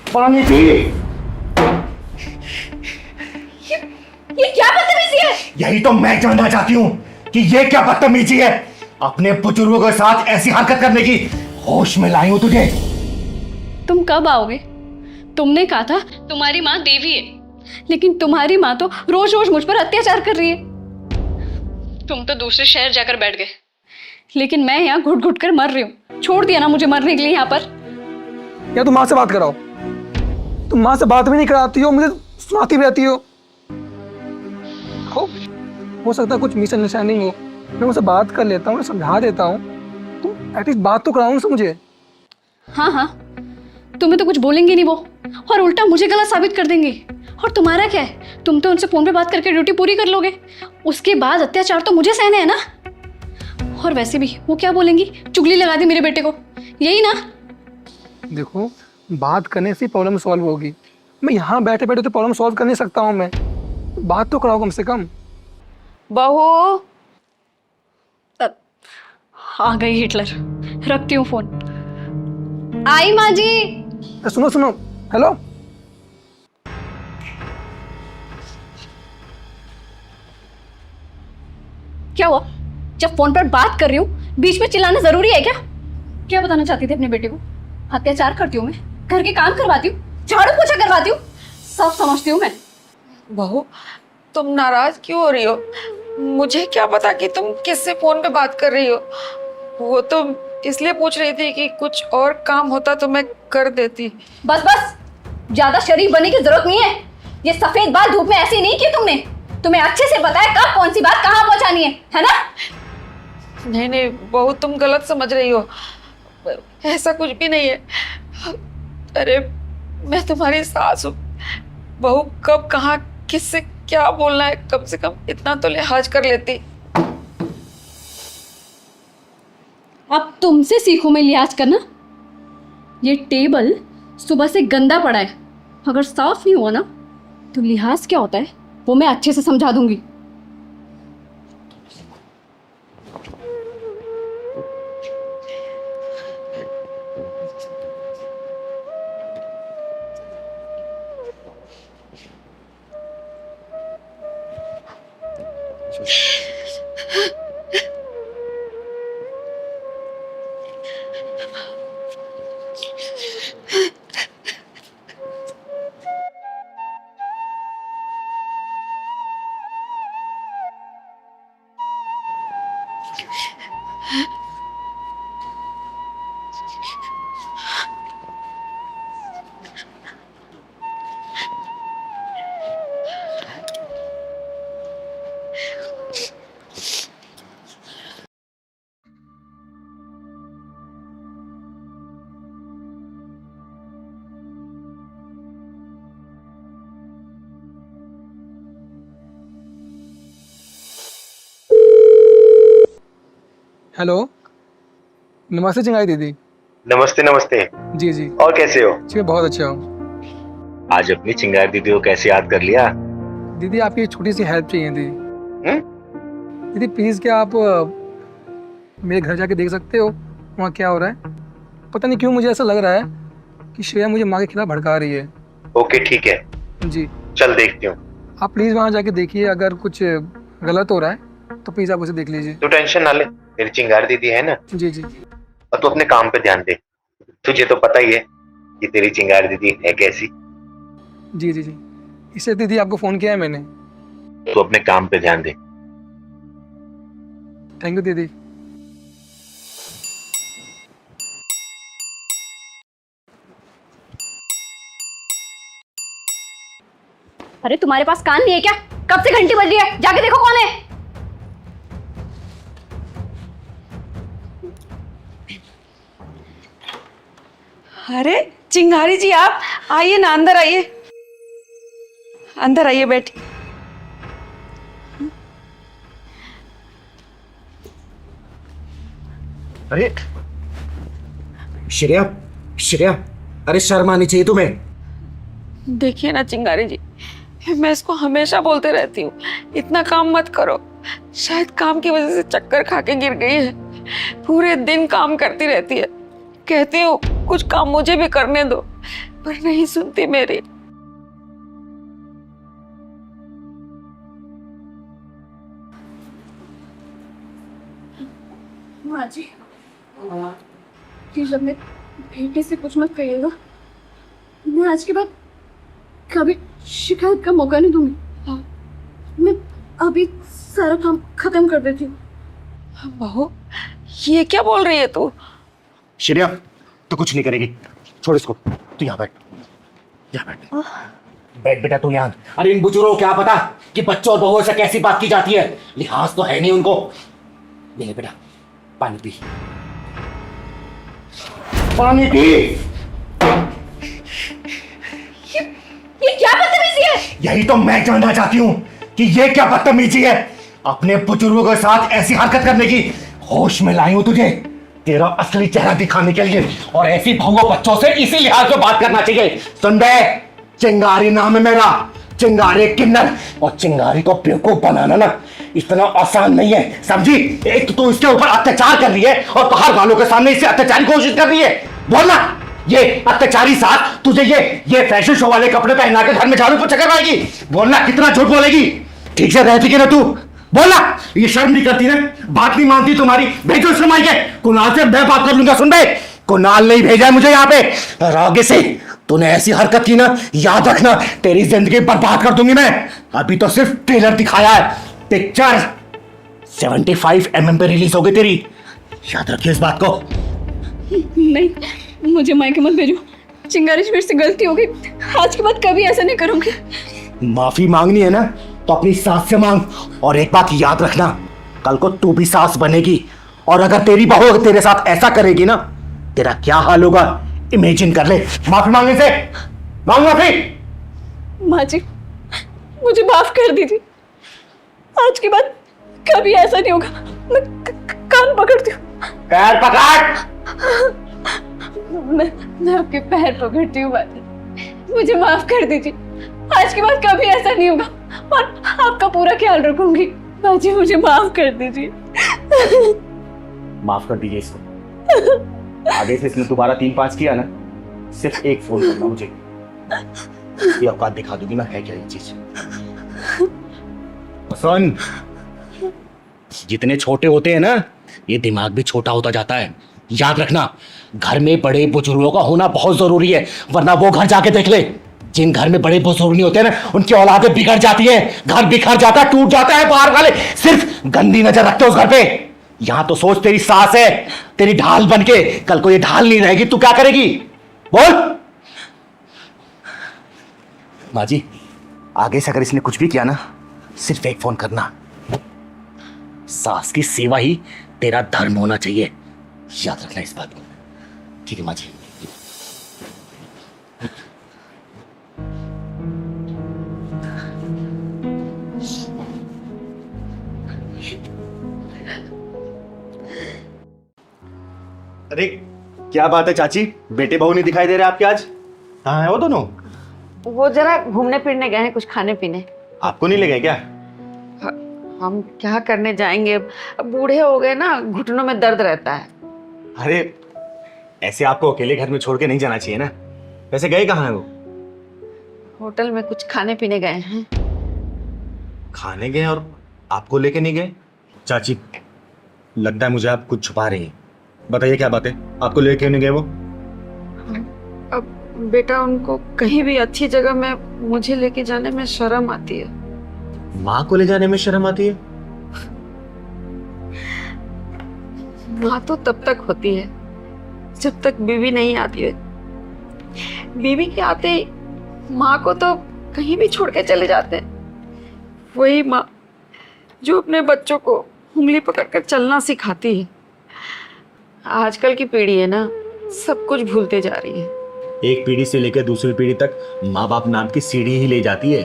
पानी पी। ये क्या बदतमीजी है? यही तो मैं जानना चाहती हूँ कि ये क्या बदतमीजी है। अपने बुजुर्गों के साथ ऐसी हरकत करने की होश में लाई हूं तुझे। तुम कब आओगे? तुमने कहा था तुम्हारी माँ देवी है, लेकिन तुम्हारी माँ तो रोज रोज मुझ पर अत्याचार कर रही है। तुम तो दूसरे शहर जाकर बैठ गए, लेकिन मैं यहाँ घुट घुट कर मर रही हूँ। छोड़ दिया ना मुझे मरने के लिए यहाँ पर। या तुम माँ से बात कराओ। तुम माँ से बात भी नहीं कराती हो, मुझे सुनाती भी रहती हो। हो सकता है कुछ मिसअंडरस्टैंडिंग हो, मैं उनसे बात कर लेता हूँ, समझा देता हूँ। तुम एटलीस्ट बात तो कराओ उनसे मुझे। हाँ हाँ, तुम्हें तो कुछ बोलेंगे नहीं वो, और उल्टा मुझे गलत साबित कर देंगे। और तुम्हारा क्या है, तुम तो उनसे फोन पे बात करके ड्यूटी पूरी कर लोगे। उसके बाद अत्याचार तो मुझे सहने है ना। और वैसे भी वो क्या बोलेंगी, चुगली लगा दी मेरे बेटे को, यही ना। देखो, बात करने से प्रॉब्लम सॉल्व होगी। मैं यहाँ बैठे बैठे तो प्रॉब्लम सॉल्व कर नहीं सकता हूँ। मैं बात तो कराओ कम से कम। बहू, आ गई हिटलर। रखती हूँ फोन। आई माँ जी। सुनो सुनो, हेलो। क्या हुआ? जब फोन पर बात कर रही हूँ बीच में चिल्लाना जरूरी है क्या? क्या बताना चाहती थी अपने बेटे को? अत्याचार करती हूँ मैं, घर के काम करवाती हूँ, झाड़ू पोछा करवाती हूँ, सब समझती हूँ मैं। बहू, तुम नाराज क्यों हो रही हो? मुझे क्या पता कि तुम किससे फोन पे बात कर रही हो। वो तो इसलिए पूछ रही थी कि कुछ और काम होता तो मैं कर देती। बस बस, ज्यादा शरीफ बनने की जरूरत नहीं है। ये सफेद बाल धूप में ऐसी नहीं की तुमने। तुम्हें अच्छे से पता है कब कौन सी बात कहाँ पहुंचानी है ना? नहीं नहीं बहू, तुम गलत समझ रही हो। ऐसा कुछ भी नहीं है। अरे, मैं तुम्हारी सास हूँ। बहू कब कहाँ किससे क्या बोलना है, कम से कम इतना तो लिहाज कर लेती। अब तुमसे सीखो मैं लिहाज करना। ये टेबल सुबह से गंदा पड़ा है, अगर साफ नहीं हुआ ना तो लिहाज क्या होता है वो मैं अच्छे से समझा दूंगी। हेलो, नमस्ते चिंगारी दीदी। नमस्ते नमस्ते। जी जी और कैसे हो? जी, मैं बहुत अच्छा हूँ। आज अपनी चिंगारी दीदी को कैसे याद कर लिया? दीदी, आपकी एक छोटी सी हेल्प चाहिए थी। दीदी प्लीज़, क्या आप मेरे घर जाके देख सकते हो वहाँ क्या हो रहा है? पता नहीं क्यों मुझे ऐसा लग रहा है कि श्रेया मुझे माँ के खिलाफ भड़का रही है। ओके ठीक है, जी, चल देखती हूँ। आप प्लीज़ वहाँ जाके देखिए, अगर कुछ गलत हो रहा है तो प्लीज़ आप उसे देख लीजिए। तू टेंशन ना ले, मेरी चिंगारी दीदी है ना। जी जी और तू अपने काम पे ध्यान दे। तुझे तो पता ही है कि तेरी चिंगारी दीदी है कैसी। जी जी जी, इससे दीदी आपको फ़ोन किया है मैंने। तू अपने काम पे ध्यान दे। थैंक यू दीदी। अरे तुम्हारे पास कान नहीं है क्या? कब से घंटी बज रही है, जाके देखो कौन है। अरे चिंगारी जी, आप आइए ना, अंदर आइए, अंदर आइए, बैठिए। अरे श्रेया, श्रेया, अरे शर्म आनी चाहिए तुम्हें। देखिए ना चिंगारी जी, मैं इसको हमेशा बोलते रहती हूँ इतना काम मत करो। शायद काम की वजह से चक्कर खा के गिर गई है। पूरे दिन काम करती रहती है। कहती हूँ कुछ काम मुझे भी करने दो, पर नहीं सुनती मेरी। माँ जी, प्लीज अपने बेटे से कुछ मत कहिएगा। मैं आज के बाद कभी शिकायत का मौका नहीं दूंगी। मैं अभी सारा काम खत्म कर देती हूँ। बहू, ये क्या बोल रही है तू? श्रेया तो कुछ नहीं करेगी, छोड़ इसको। तू यहाँ बैठ, यहाँ बैठ। बैठ बेटा तू यहाँ। अरे इन बुजुर्गों को क्या पता कि बच्चों और बहुओं से कैसी बात की जाती है, लिहाज तो है नहीं उनको। ले बेटा पानी पी, पानी पी। ये क्या बदतमीजी है? यही तो मैं जानना चाहती हूँ कि ये क्या बदतमीजी है। अपने बुजुर्गों के साथ ऐसी हरकत करने की होश में लाई हूं तुझे तेरा असली चेहरा दिखाने के लिए, और ऐसी बहुओं बच्चों से इसी लिहाज से बात करना चाहिए। सुन बे, चिंगारी नाम है मेरा, चिंगारी किन्नर। और चिंगारी को बेवकूफ बनाना ना इतना आसान नहीं है, समझी? एक तो तू इसके ऊपर अत्याचार कर रही है और बाहर वालों के सामने इसे अत्याचार की कोशिश कर रही है। बोलना, ये अत्याचारी साथ तुझे ये फैशन शो वाले कपड़े पहना के घर में झाड़ू पोछा करवाएगी? बोलना, कितना झूठ बोलेगी? ठीक से रहती कि ना तू? बोलना, ये शर्म नहीं करती ना? बात नहीं मानती तुम्हारी? भेजो इसे मायके, कुणाल से मैं बात कर लूंगा। सुन बे, कुणाल नहीं भेजा है मुझे यहाँ पे, और आगे से तूने ऐसी हरकत की ना, याद रखना तेरी जिंदगी बर्बाद कर दूंगी मैं। अभी तो सिर्फ ट्रेलर दिखाया है, पिक्चर 75 mm पे रिलीज हो गई तेरी, याद रखिए इस बात को। नहीं, मुझे मायके मत भेजो। चिंगारी जी, मेरे से गलती हो गई, आज के बाद कभी ऐसा नहीं करूंगी। माफी मांगनी है ना तो अपनी सास से मांग, और एक बात याद रखना, कल को तू भी सास बनेगी, और अगर तेरी बहू तेरे साथ ऐसा करेगी ना, तेरा क्या हाल होगा इमेजिन कर ले। माफी मांगने से मांग माफी। माँ जी, मुझे माफ कर दीजिए, आज के बाद कभी ऐसा नहीं होगा। मैं कान पकड़ती हूँ। पैर पकड़। मैं आपके पैर पकड़ती हूँ। मुझे माफ कर दीजिए, आज के बाद कभी ऐसा नहीं होगा, और आपका पूरा ख्याल रखूंगी। बाजी, मुझे माफ कर दीजिए। माफ कर दीजिए इसको। आगे से इसने दोबारा 3-5 किया ना, सिर्फ एक फोन करना मुझे, ये औकात दिखा दूंगी ना है क्या ये चीज। सुन, जितने छोटे होते हैं ना, ये दिमाग भी छोटा होता जाता है। याद रखना, घर में बड़े बुजुर्गों का होना बहुत जरूरी है, वरना वो घर जाके देख ले, जिन घर में बड़े बुजुर्ग नहीं होते ना, उनकी औलादें बिगड़ जाती है, घर बिखर जाता है, टूट जाता है। बाहर वाले सिर्फ गंदी नजर रखते हो उस घर पे। यहां तो सोच, तेरी सास है, तेरी ढाल बनके, कल को ये ढाल नहीं रहेगी, तू क्या करेगी? बोल। माँ जी, आगे से अगर इसने कुछ भी किया ना, सिर्फ एक फोन करना। सास की सेवा ही तेरा धर्म होना चाहिए, याद रखना इस बात को। ठीक है माँ जी। अरे क्या बात है चाची, बेटे बहू नहीं दिखाई दे रहे आपके आज? कहाँ है वो दोनों? वो जरा घूमने फिरने गए हैं, कुछ खाने पीने। आपको नहीं लगे क्या? हम क्या करने जाएंगे, अब बूढ़े हो गए ना, घुटनों में दर्द रहता है। अरे ऐसे आपको अकेले घर में छोड़ के नहीं जाना चाहिए ना। वैसे गए कहाँ है वो? होटल में कुछ खाने पीने गए हैं। खाने गए और आपको लेके नहीं गए? चाची, लगता है मुझे आप कुछ छुपा रही हैं। बताइए क्या बात है, आपको लेके क्यों नहीं गए वो? अब बेटा, उनको कहीं भी अच्छी जगह में मुझे लेके जाने में शर्म आती है। माँ को ले जाने में शर्म आती है? माँ तो तब तक होती है जब तक बीवी नहीं आती है। बीवी के आते ही माँ को तो कहीं भी छोड़ के चले जाते हैं। वही माँ जो अपने बच्चों को उंगली पकड़कर चलना सिखाती है। आजकल की पीढ़ी है ना, सब कुछ भूलते जा रही है। एक पीढ़ी से लेकर दूसरी पीढ़ी तक माँ बाप नाम की सीढ़ी ही ले जाती है।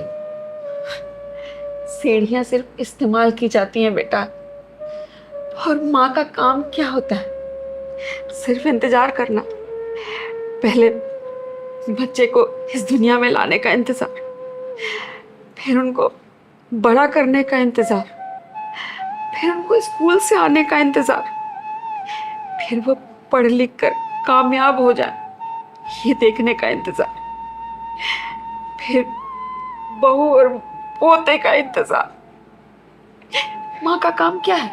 सीढ़ियां सिर्फ इस्तेमाल की जाती हैं बेटा, और माँ का काम क्या होता है? सिर्फ इंतजार करना। पहले बच्चे को इस दुनिया में लाने का इंतजार, फिर उनको बड़ा करने का इंतजार, फिर उनको स्कूल से आने का इंतजार, फिर वो पढ़ लिख कर कामयाब हो जाए ये देखने का इंतजार। फिर बहू और पोते का इंतजार। माँ का काम क्या है?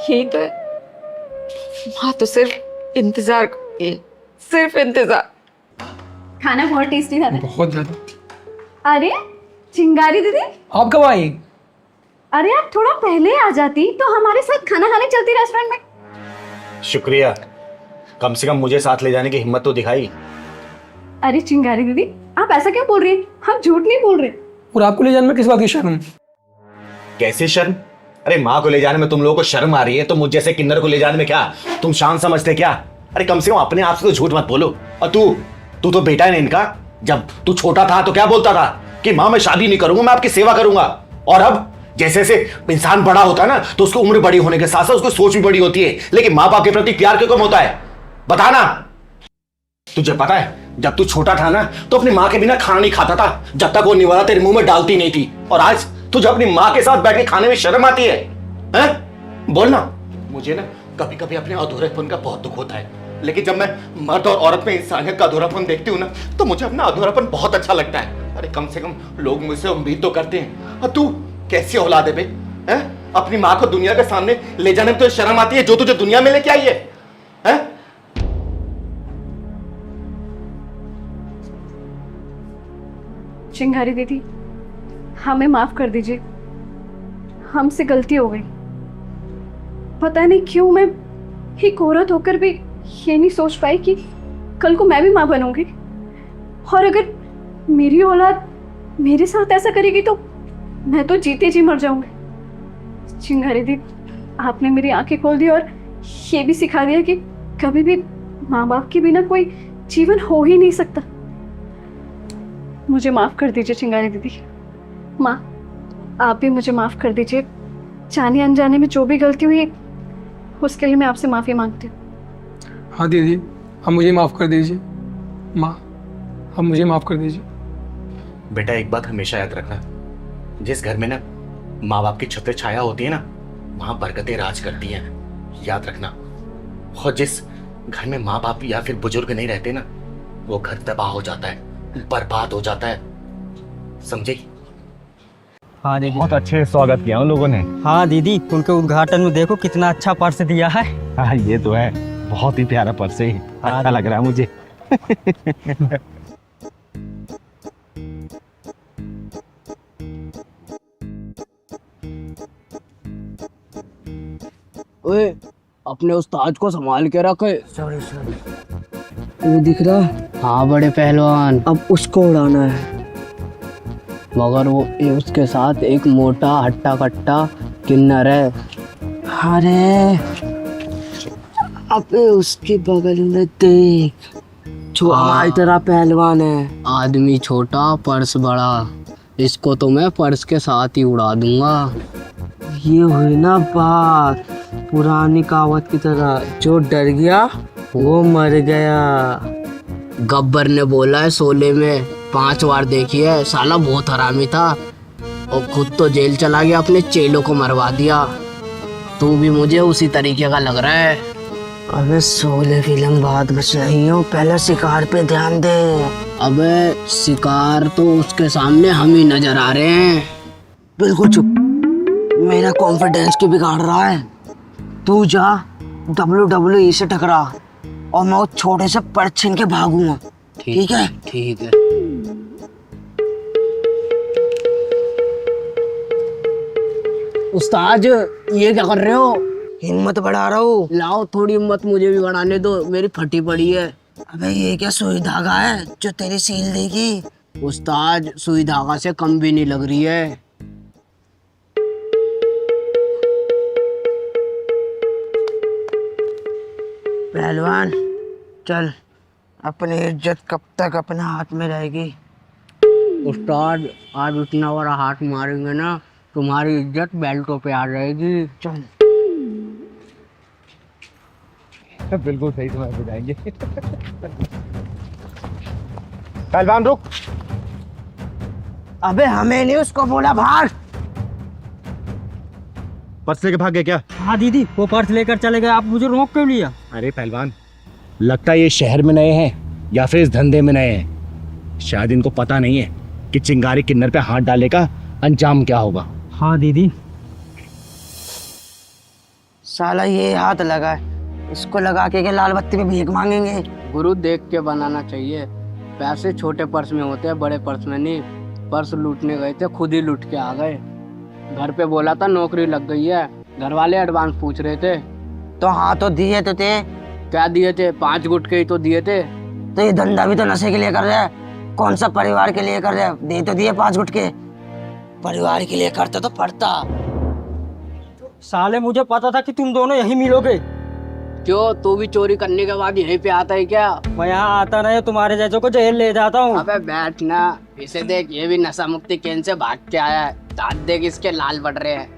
यही तो है। माँ तो सिर्फ इंतजार करती है, सिर्फ इंतजार। खाना बहुत टेस्टी था ना? बहुत ज़्यादा। अरे चिंगारी दीदी, आप कब आई? अरे आप थोड़ा पहले आ जाती तो हमारे साथ खाना खाने चलती रेस्टोरेंट में। शुक्रिया, कम से कम मुझे साथ ले जाने की हिम्मत तो दिखाई। अरे चिंगारी दीदी, आप ऐसा क्यों बोल रही हैं? हम झूठ नहीं बोल रहे। और आपको ले जाने में किस बात की शर्म? कैसे शर्म? अरे माँ को ले जाने में तुम लोगों को शर्म आ रही है तो मुझ जैसे किन्नर को ले जाने में क्या तुम शान समझते क्या? अरे कम से कम अपने आप से तो झूठ मत बोलो। और तू तो बेटा है ना इनका। जब तू छोटा था तो क्या बोलता था कि माँ मैं शादी नहीं करूंगा, मैं आपकी सेवा करूंगा। और अब जैसे जैसे इंसान बड़ा होता है ना तो उसकी उम्र बड़ी होने के साथ साथ उसकी सोच भी बड़ी होती है, लेकिन माँ बाप के प्रति प्यार क्यों कम होता है? बताना। तुझे पता है जब तू छोटा था ना तो अपनी माँ के बिना खाना नहीं खाता था जब तक वो निवाला तेरे मुंह में डालती नहीं थी। और आज तुझे अपनी माँ के साथ बैठ के खाने में शर्म आती है? बोलना। मुझे ना कभी कभी अपने अधूरेपन का बहुत दुख होता है, लेकिन जब मैं मर्द और औरत में इंसानियत का अधूरापन देखती हूँ ना तो मुझे अपना अधूरापन बहुत अच्छा लगता है। अरे कम से कम लोग मुझसे उम्मीद तो करते हैं। और तू कैसी औलाद है बे? अपनी माँ को दुनिया के सामने ले जाने में तो शर्म आती है जो तुझे दुनिया में लेके आई है? चिंगारी दीदी, हमें माफ कर दीजिए, हमसे गलती हो गई। पता नहीं क्यों मैं एक औरत होकर भी ये नहीं सोच पाई कि कल को मैं भी माँ बनूंगी, और अगर मेरी औलाद मेरे साथ ऐसा करेगी तो मैं तो जीते जी मर जाऊंगी। चिंगारी दीदी, आपने मेरी आंखें खोल दी और ये भी सिखा दिया कि कभी भी माँ बाप के बिना कोई जीवन हो ही नहीं सकता। मुझे माफ कर दीजिए चिंगारी दीदी। माँ, आप भी मुझे माफ कर दीजिए। जाने अनजाने में जो भी गलती हुई उसके लिए मैं आपसे माफी मांगती हूँ। हाँ दीदी, हम मुझे माफ़ कर दीजिए। माँ, हम मुझे माफ़ कर दीजिए। बेटा एक बात हमेशा याद रखना, जिस घर में ना माँ बाप की छत्र छाया होती है ना वहां बरकतें राज करती हैं, याद रखना। और जिस घर में माँ बाप या फिर बुजुर्ग नहीं रहते ना वो घर तबाह हो जाता है, बर्बाद हो जाता है, समझे? हाँ दीदी। बहुत अच्छे स्वागत किया उन लोगों ने। हाँ दीदी, उनके उद्घाटन में देखो कितना अच्छा पर्स दिया है। हाँ ये तो है, बहुत ही प्यारा पर्स है, अच्छा लग रहा है मुझे। ओए, अपने उस्ताद को संभाल के रखे। सॉरी। वो दिख रहा? हाँ बड़े पहलवान, अब उसको उड़ाना है। मगर वो उसके साथ एक मोटा हट्टा कट्टा किन्नर है। अरे अबे उसके बगल में देख, जो हमारी तरह पहलवान है। आदमी छोटा पर्स बड़ा, इसको तो मैं पर्स के साथ ही उड़ा दूंगा। ये हुई ना बात पुरानी कहावत की तरह, जो डर गया वो मर गया। गब्बर ने बोला है शोले में 5 बार देखी है, साला बहुत हरामी था और खुद तो जेल चला गया, अपने चेलों को मरवा दिया। तू भी मुझे उसी तरीके का लग रहा है। अबे शोले फिल्म बात बच रही हो, पहले शिकार पे ध्यान दे। अबे शिकार तो उसके सामने हम ही नजर आ रहे हैं। बिल्कुल चुप, मेरा कॉन्फिडेंस क्यों बिगाड़ रहा है? तू जा WWE से टकरा और मैं वो छोटे से पर्स छीन के भागूंगा। ठीक है? ठीक है। उस्ताद, ये क्या कर रहे हो? हिम्मत बढ़ा रहा हूँ। लाओ थोड़ी हिम्मत मुझे भी बढ़ाने दो, मेरी फटी पड़ी है। अबे ये क्या सुई धागा है जो तेरी सील देगी? उस्ताद, सुई धागा से कम भी नहीं लग रही है। पहलवान चल, अपनी इज्जत कब तक अपने हाथ में रहेगी? उस्ताद, आज इतना बड़ा हाथ मारेंगे ना तुम्हारी इज्जत बेल्टों पे आ जाएगी। चल। बिल्कुल सही समय पे जाएंगे। पहलवान रुक। अबे हमें नहीं, उसको बोला भाग। पर्स लेके भाग गए क्या? हाँ दीदी, वो पर्स लेकर चले गए, आप मुझे रोक क्यों लिया? अरे पहलवान, लगता है ये शहर में नए हैं या फिर इस धंधे में नए हैं। शायद इनको पता नहीं है कि चिंगारी किन्नर पे हाथ डाले का अंजाम क्या होगा। हाँ दीदी। साला ये हाथ लगा है, इसको लगा के लाल बत्ती में भीख मांगेंगे। गुरु देख के बनाना चाहिए। पैसे छोटे पर्स में होते हैं, बड़े पर्स में नहीं। पर्स लूटने गए थे, खुद ही लूट के आ गए। घर पे बोला था नौकरी लग गई है, घर वाले एडवांस पूछ रहे थे। तो हाँ तो दिए तो थे। क्या दिए थे? 5 गुटके ही तो दिए थे। तो ये धंधा भी तो नशे के लिए कर रहे हैं, कौन सा परिवार के लिए कर रहे हैं? दे तो दिए 5 गुटके, परिवार के लिए करता तो पड़ता। साले मुझे पता था कि तुम दोनों यहीं मिलोगे। क्यों, तू भी चोरी करने के बाद यहीं पे आता है क्या? मैं यहाँ आता नहीं, तुम्हारे जैसों को जेल ले जाता हूँ। अबे बैठ ना, इसे देख, ये भी नशा मुक्ति केंद्र से भाग के आया है। दांत देख इसके लाल पड़ रहे हैं।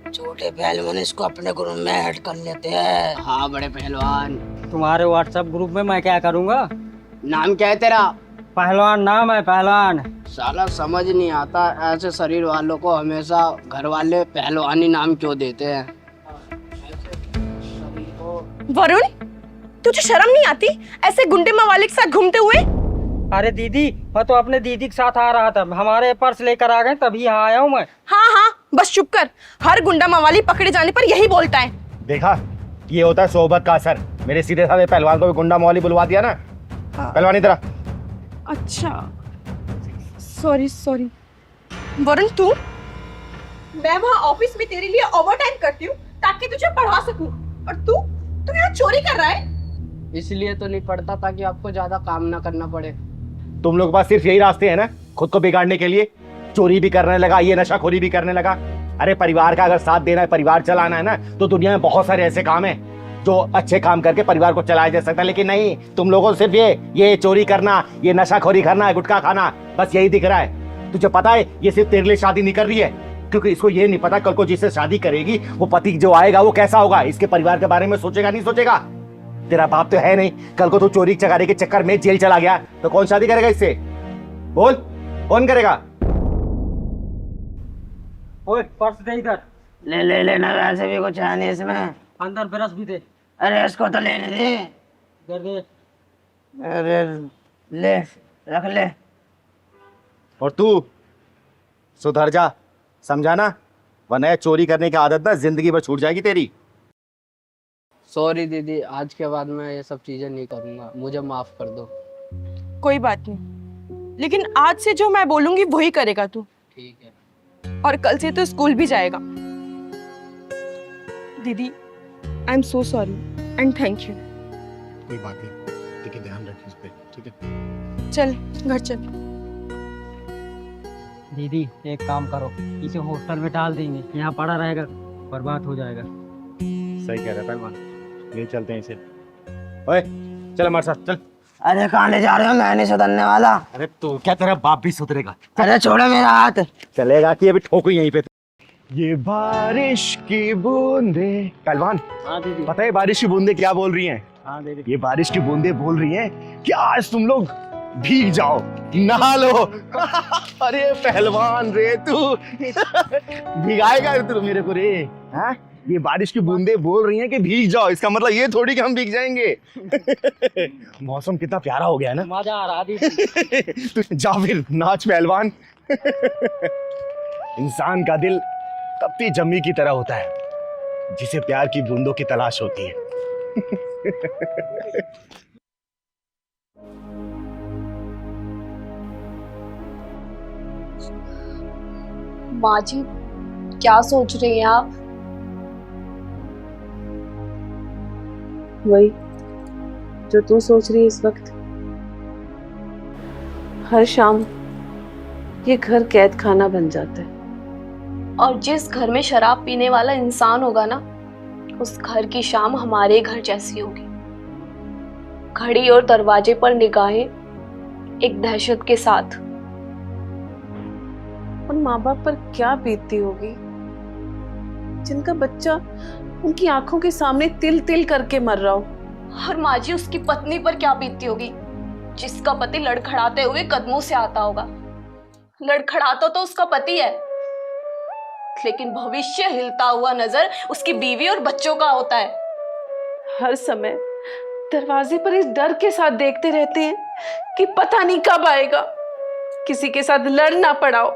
छोटे पहलवान इसको अपने ग्रुप में ऐड कर लेते हैं। हाँ बड़े पहलवान। तुम्हारे व्हाट्सएप ग्रुप में मैं क्या करूँगा? नाम क्या है तेरा? पहलवान नाम है, पहलवान। साला समझ नहीं आता ऐसे शरीर वालों को हमेशा घर वाले पहलवानी नाम क्यों देते हैं। वरुण, तुझे शर्म नहीं आती ऐसे गुंडे मवाली के साथ घूमते हुए? अरे दीदी, मैं तो अपने दीदी के साथ आ रहा था, हमारे पर्स लेकर आ गए तभी यहाँ आया हूँ मैं। हाँ हाँ, बस चुप कर। हर गुंडा मवाली पकड़े जाने पर यही बोलता है। देखा, ये होता है सोबत का असर। मेरे सीधे साधे पहलवान को भी गुंडा मौली बुलवा दिया ना। पहलवानी तरह। अच्छा, सॉरी सॉरी। वरुण, तू? मैं वहाँ ऑफिस में तेरे लिए ओवर टाइम करती हूँ ताकि तुझे पढ़ा सकूं, और तू यहाँ चोरी कर रहा है। इसलिए तो नहीं पड़ता ताकि आपको ज्यादा काम ना करना पड़े। तुम लोग के पास सिर्फ यही रास्ते हैं ना खुद को बिगाड़ने के लिए। चोरी भी करने लगा, ये नशाखोरी भी करने लगा। अरे परिवार का अगर साथ देना है, परिवार चलाना है ना, तो दुनिया में बहुत सारे ऐसे काम हैं जो अच्छे काम करके परिवार को चलाया जा सकता है। लेकिन नहीं, तुम लोगों को सिर्फ ये चोरी करना, ये नशाखोरी करना, गुटखा खाना, बस यही दिख रहा है। तुझे पता है ये सिर्फ तेरे लिए शादी नहीं कर रही है, क्योंकि इसको ये नहीं पता कल को जिससे शादी करेगी वो पति जो आएगा वो कैसा होगा। इसके परिवार के बारे में सोचेगा नहीं सोचेगा? तेरा बाप तो है नहीं, कल को तू चोरी चकारी के चक्कर में जेल चला गया तो कौन शादी करेगा इससे? बोल, कौन करेगा? ओए पर्स दे इधर। ले ले लेना, वैसे भी कुछ है नहीं इसमें। अंदर ब्रश भी दे। अरे इसको तो लेने दे। इधर दे। अरे ले, रख ले। और तू सुधर जा, समझाना, वरना चोरी करने की आदत ना जिंदगी भर छूट जाएगी तेरी। सॉरी दीदी, आज के बाद मैं ये सब चीजें नहीं करूंगा, मुझे माफ कर दो। कोई बात नहीं, लेकिन आज से जो मैं बोलूंगी वही करेगा तू। ठीक है। और कल से तो स्कूल भी जाएगा। दीदी, I am so sorry and thank you. कोई बात नहीं, ठीक है, ध्यान रखिए इस पे, ठीक है? चल घर चल। दीदी एक काम करो, इसे हॉस्टल में डाल देंगे, यहाँ पड़ा रहेगा, बर्बाद हो जाएगा। सही कह रहा है पहलवान, ले चलते हैं इसे। ओए चल हमारे साथ चल। अरे कहाँ ले जा रहे हो? मैं नहीं सुधरने वाला। अरे तो क्या तेरा बाप भी सुधरेगा? अरे छोड़ो मेरा हाथ। चलेगा कि अभी ठोकू यहीं पे। ये बारिश की बूंदे। पहलवान, हाँ दीदी। पता है बारिश की बूंदे क्या बोल रही हैं? हाँ दीदी। ये बारिश की बूंदे बोल रही हैं कि आज तुम लोग भीग जाओ, नहा लो। अरे पहलवान रे तू, भिगाएगा तू मेरे को रे? हाँ, ये बारिश की बूंदे बोल रही हैं कि भीग जाओ, इसका मतलब ये थोड़ी कि हम भीग जाएंगे। मौसम कितना प्यारा हो गया है ना। मजा आ रहा दीदी। तू जा फिर नाच पहलवान। इंसान का दिल तपती जमी की तरह होता है जिसे प्यार की बूंदों की तलाश होती है। माँ जी, क्या सोच रही हैं आप? वही जो तू सोच रही है इस वक्त। हर शाम ये घर कैद खाना बन जाता है। और जिस घर में शराब पीने वाला इंसान होगा ना, उस घर की शाम हमारे घर जैसी होगी। घड़ी और दरवाजे पर निगाहें एक दहशत के साथ। उन माँ बाप पर क्या बीतती होगी जिनका बच्चा उनकी आंखों के सामने तिल तिल करके मर रहा हो। और माँ जी, उसकी पत्नी पर क्या बीतती होगी जिसका पति लड़खड़ाते हुए कदमों से आता होगा। लड़खड़ाता तो उसका पति है, लेकिन भविष्य हिलता हुआ नजर उसकी बीवी और बच्चों का होता है। हर समय दरवाजे पर इस डर के साथ देखते रहते हैं कि पता नहीं कब आएगा, किसी के साथ लड़ ना पड़ा हो,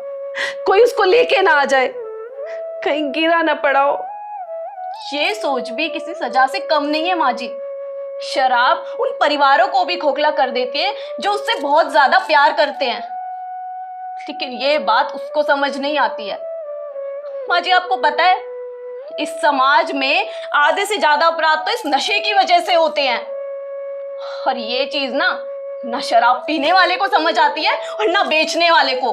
कोई उसको लेके ना आ जाए, कहीं गिरा ना पड़ा हो। ये सोच भी किसी सजा से कम नहीं है माँ जी। शराब उन परिवारों को भी खोखला कर देती है जो उससे बहुत ज्यादा प्यार करते हैं, लेकिन ये बात उसको समझ नहीं आती है। माँ जी आपको पता है, इस समाज में आधे से ज्यादा अपराध तो इस नशे की वजह से होते हैं, और ये चीज ना शराब पीने वाले को समझ आती है और ना बेचने वाले को।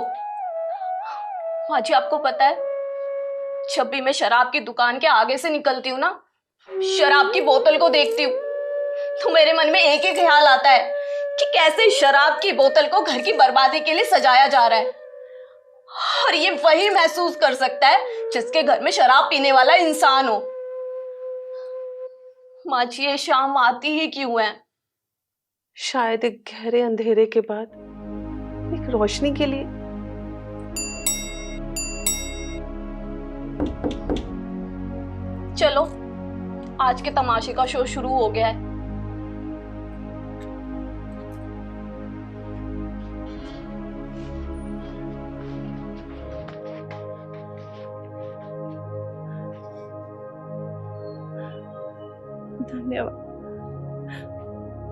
माँ जी आपको पता है, जब भी मैं शराब की दुकान के आगे से निकलती हूँ ना, शराब की बोतल को देखती हूँ, तो मेरे मन में एक ही ख्याल आता है कि कैसे शराब की बोतल को घर की बर्बादी के लिए सजाया जा रहा है। और ये वही महसूस कर सकता है जिसके घर में शराब पीने वाला इंसान हो। माँ जी ये शाम आती ही क्यों है? शायद एक गहरे अंधेरे के बाद एक रोशनी के लिए। चलो आज के तमाशे का शो शुरू हो गया है। धन्यवाद।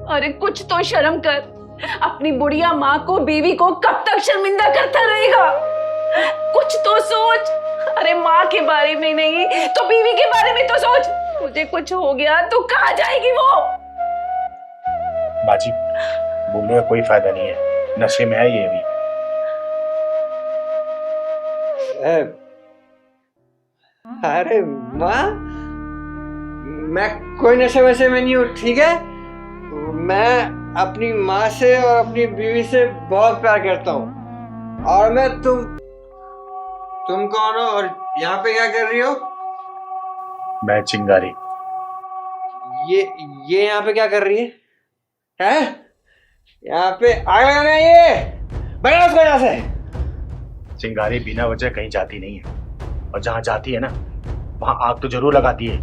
अरे कुछ तो शर्म कर, अपनी बुढ़िया माँ को, बीवी को कब तक शर्मिंदा करता रहेगा? कुछ तो सोच। अरे माँ के बारे में नहीं तो बीवी के बारे में तो सोच। मुझे कुछ हो गया तो कहाँ जाएगी वो? बाजी, बोलने का कोई फायदा नहीं है, नशे में है ये भी। अरे माँ, मैं कोई नशे वशे में नहीं हूँ, ठीक है? मैं अपनी माँ से और अपनी बीवी से बहुत प्यार करता हूँ। और मैं तुम कौन हो और यहाँ पे क्या कर रही हो? मैं चिंगारी। ये यहाँ पे क्या कर रही है? हैं? यहाँ पे आएगा ना ये? बना उसको यहाँ से। चिंगारी बिना वजह कहीं जाती नहीं है, और जहां जाती है ना वहां आग तो जरूर लगाती है,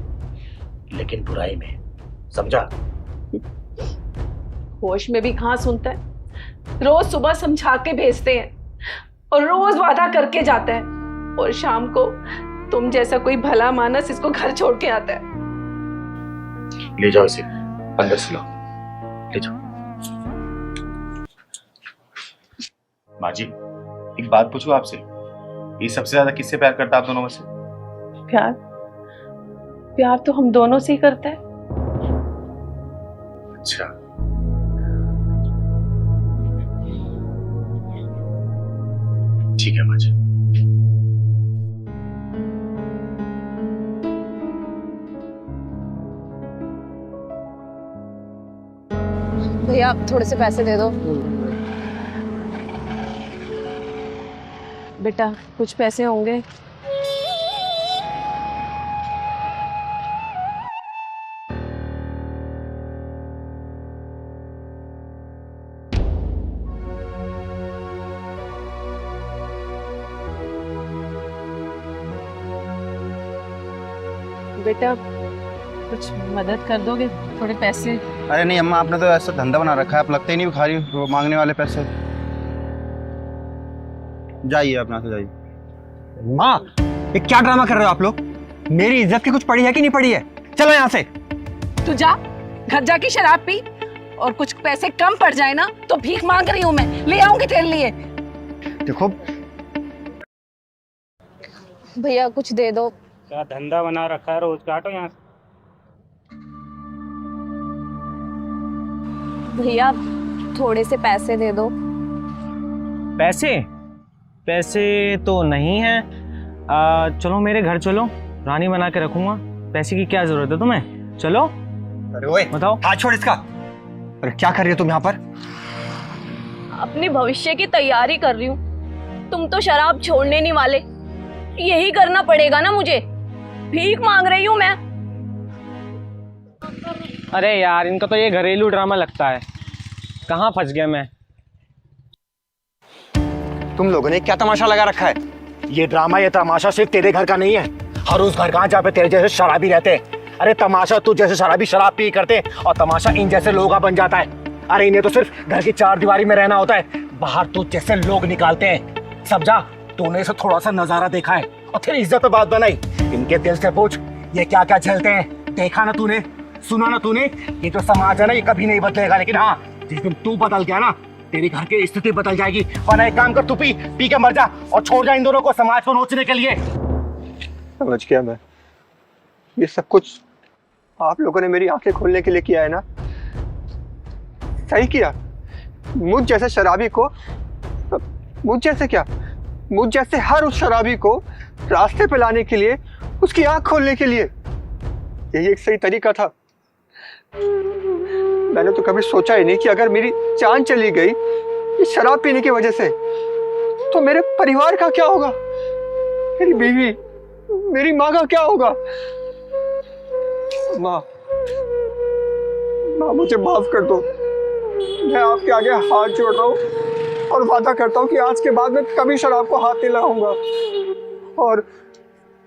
लेकिन बुराई में, समझा? होश में भी कहाँ सुनता है। रोज सुबह समझा के भेजते हैं और रोज वादा करके जाता है, और शाम को तुम जैसा कोई भला मानस इसको घर छोड़ के आता है। ले जाओ इसे, अंदर से लाओ, ले जाओ। माँ जी, एक बात पूछूं आपसे, ये सबसे ज्यादा किससे प्यार करता है आप दोनों में से? प्यार तो हम दोनों से ही करता है। अच्छा, ठीक है माँ जी। भैया आप थोड़े से पैसे दे दो। बेटा कुछ पैसे होंगे? बेटा कुछ मदद कर दोगे? थोड़े पैसे। अरे नहीं अम्मा, आपने तो ऐसा धंधा बना रखा है, आप लगते ही नहीं भिखारी वो मांगने वाले पैसे। जाइए अपना से जाइए। माँ, ये क्या ड्रामा कर रहे हो आप लोग? मेरी इज्जत की कुछ पड़ी है कि नहीं पड़ी है? चलो यहाँ से। तू जा, घर जाके शराब पी, और कुछ पैसे कम पड़ जाए ना तो भीख मांग रही हूँ मैं, ले आऊंगी तेरे लिए। देखो भैया कुछ दे दो। क्या धंधा बना रखा है, रोज काटो यहाँ से। भैया थोड़े से पैसे दे दो। पैसे? पैसे तो नहीं है। चलो मेरे घर चलो, रानी बना के रखूंगा। पैसे की क्या जरूरत है तुम्हें? चलो। अरे ओए, बताओ। हाथ छोड़ इसका। अरे क्या कर रही हो तुम यहाँ पर? अपने भविष्य की तैयारी कर रही हूँ। तुम तो शराब छोड़ने नहीं वाले, यही करना पड़ेगा ना मुझे। भीख मांग रही हूँ मैं। अरे यार, इनका तो ये घरेलू ड्रामा लगता है। कहाँ फंस गया मैं? तुम लोगों ने क्या तमाशा लगा रखा है? ये ड्रामा, ये तमाशा सिर्फ तेरे घर का नहीं है, हर उस घर का जहाँ पे तेरे जैसे शराबी रहते हैं। अरे तमाशा तू जैसे शराबी शराब पी करते और तमाशा इन जैसे लोगों का बन जाता है। अरे इन्हें तो सिर्फ घर की चार दीवारी में रहना होता है, बाहर तो जैसे लोग निकालते हैं। समझा? तूने इसे थोड़ा सा नजारा देखा है और फिर इज्जत पे बात बनाई। इनके दिल से पूछ ये क्या क्या झेलते हैं। देखा ना तूने, सुना ना तूने। ये जो समाज है ना ये कभी नहीं बदलेगा, लेकिन हाँ जिस दिन तू बदल गया ना तेरी घर की स्थिति बदल जाएगी। वरना एक काम कर, तू पी के मर जा और छोड़ जा इन दोनों को समाज को नोचने के लिए। समझ गया मैं। ये सब कुछ आप लोगों ने मेरी आंखें खोलने के लिए किया है ना? सही किया। मुझ जैसे शराबी को, मुझ जैसे क्या, मुझ जैसे हर उस शराबी को रास्ते पे लाने के लिए, उसकी आंख खोलने के लिए यही एक सही तरीका था। मैंने तो कभी सोचा ही नहीं कि अगर मेरी जान चली गई इस शराब पीने की वजह से तो मेरे परिवार का क्या होगा, मेरी बीवी, मेरी माँ का क्या होगा। माँ, मुझे माफ कर दो। मैं आपके आगे हाथ जोड़ रहा हूँ और वादा करता हूँ कि आज के बाद मैं कभी शराब को हाथ नहीं लगाऊंगा। और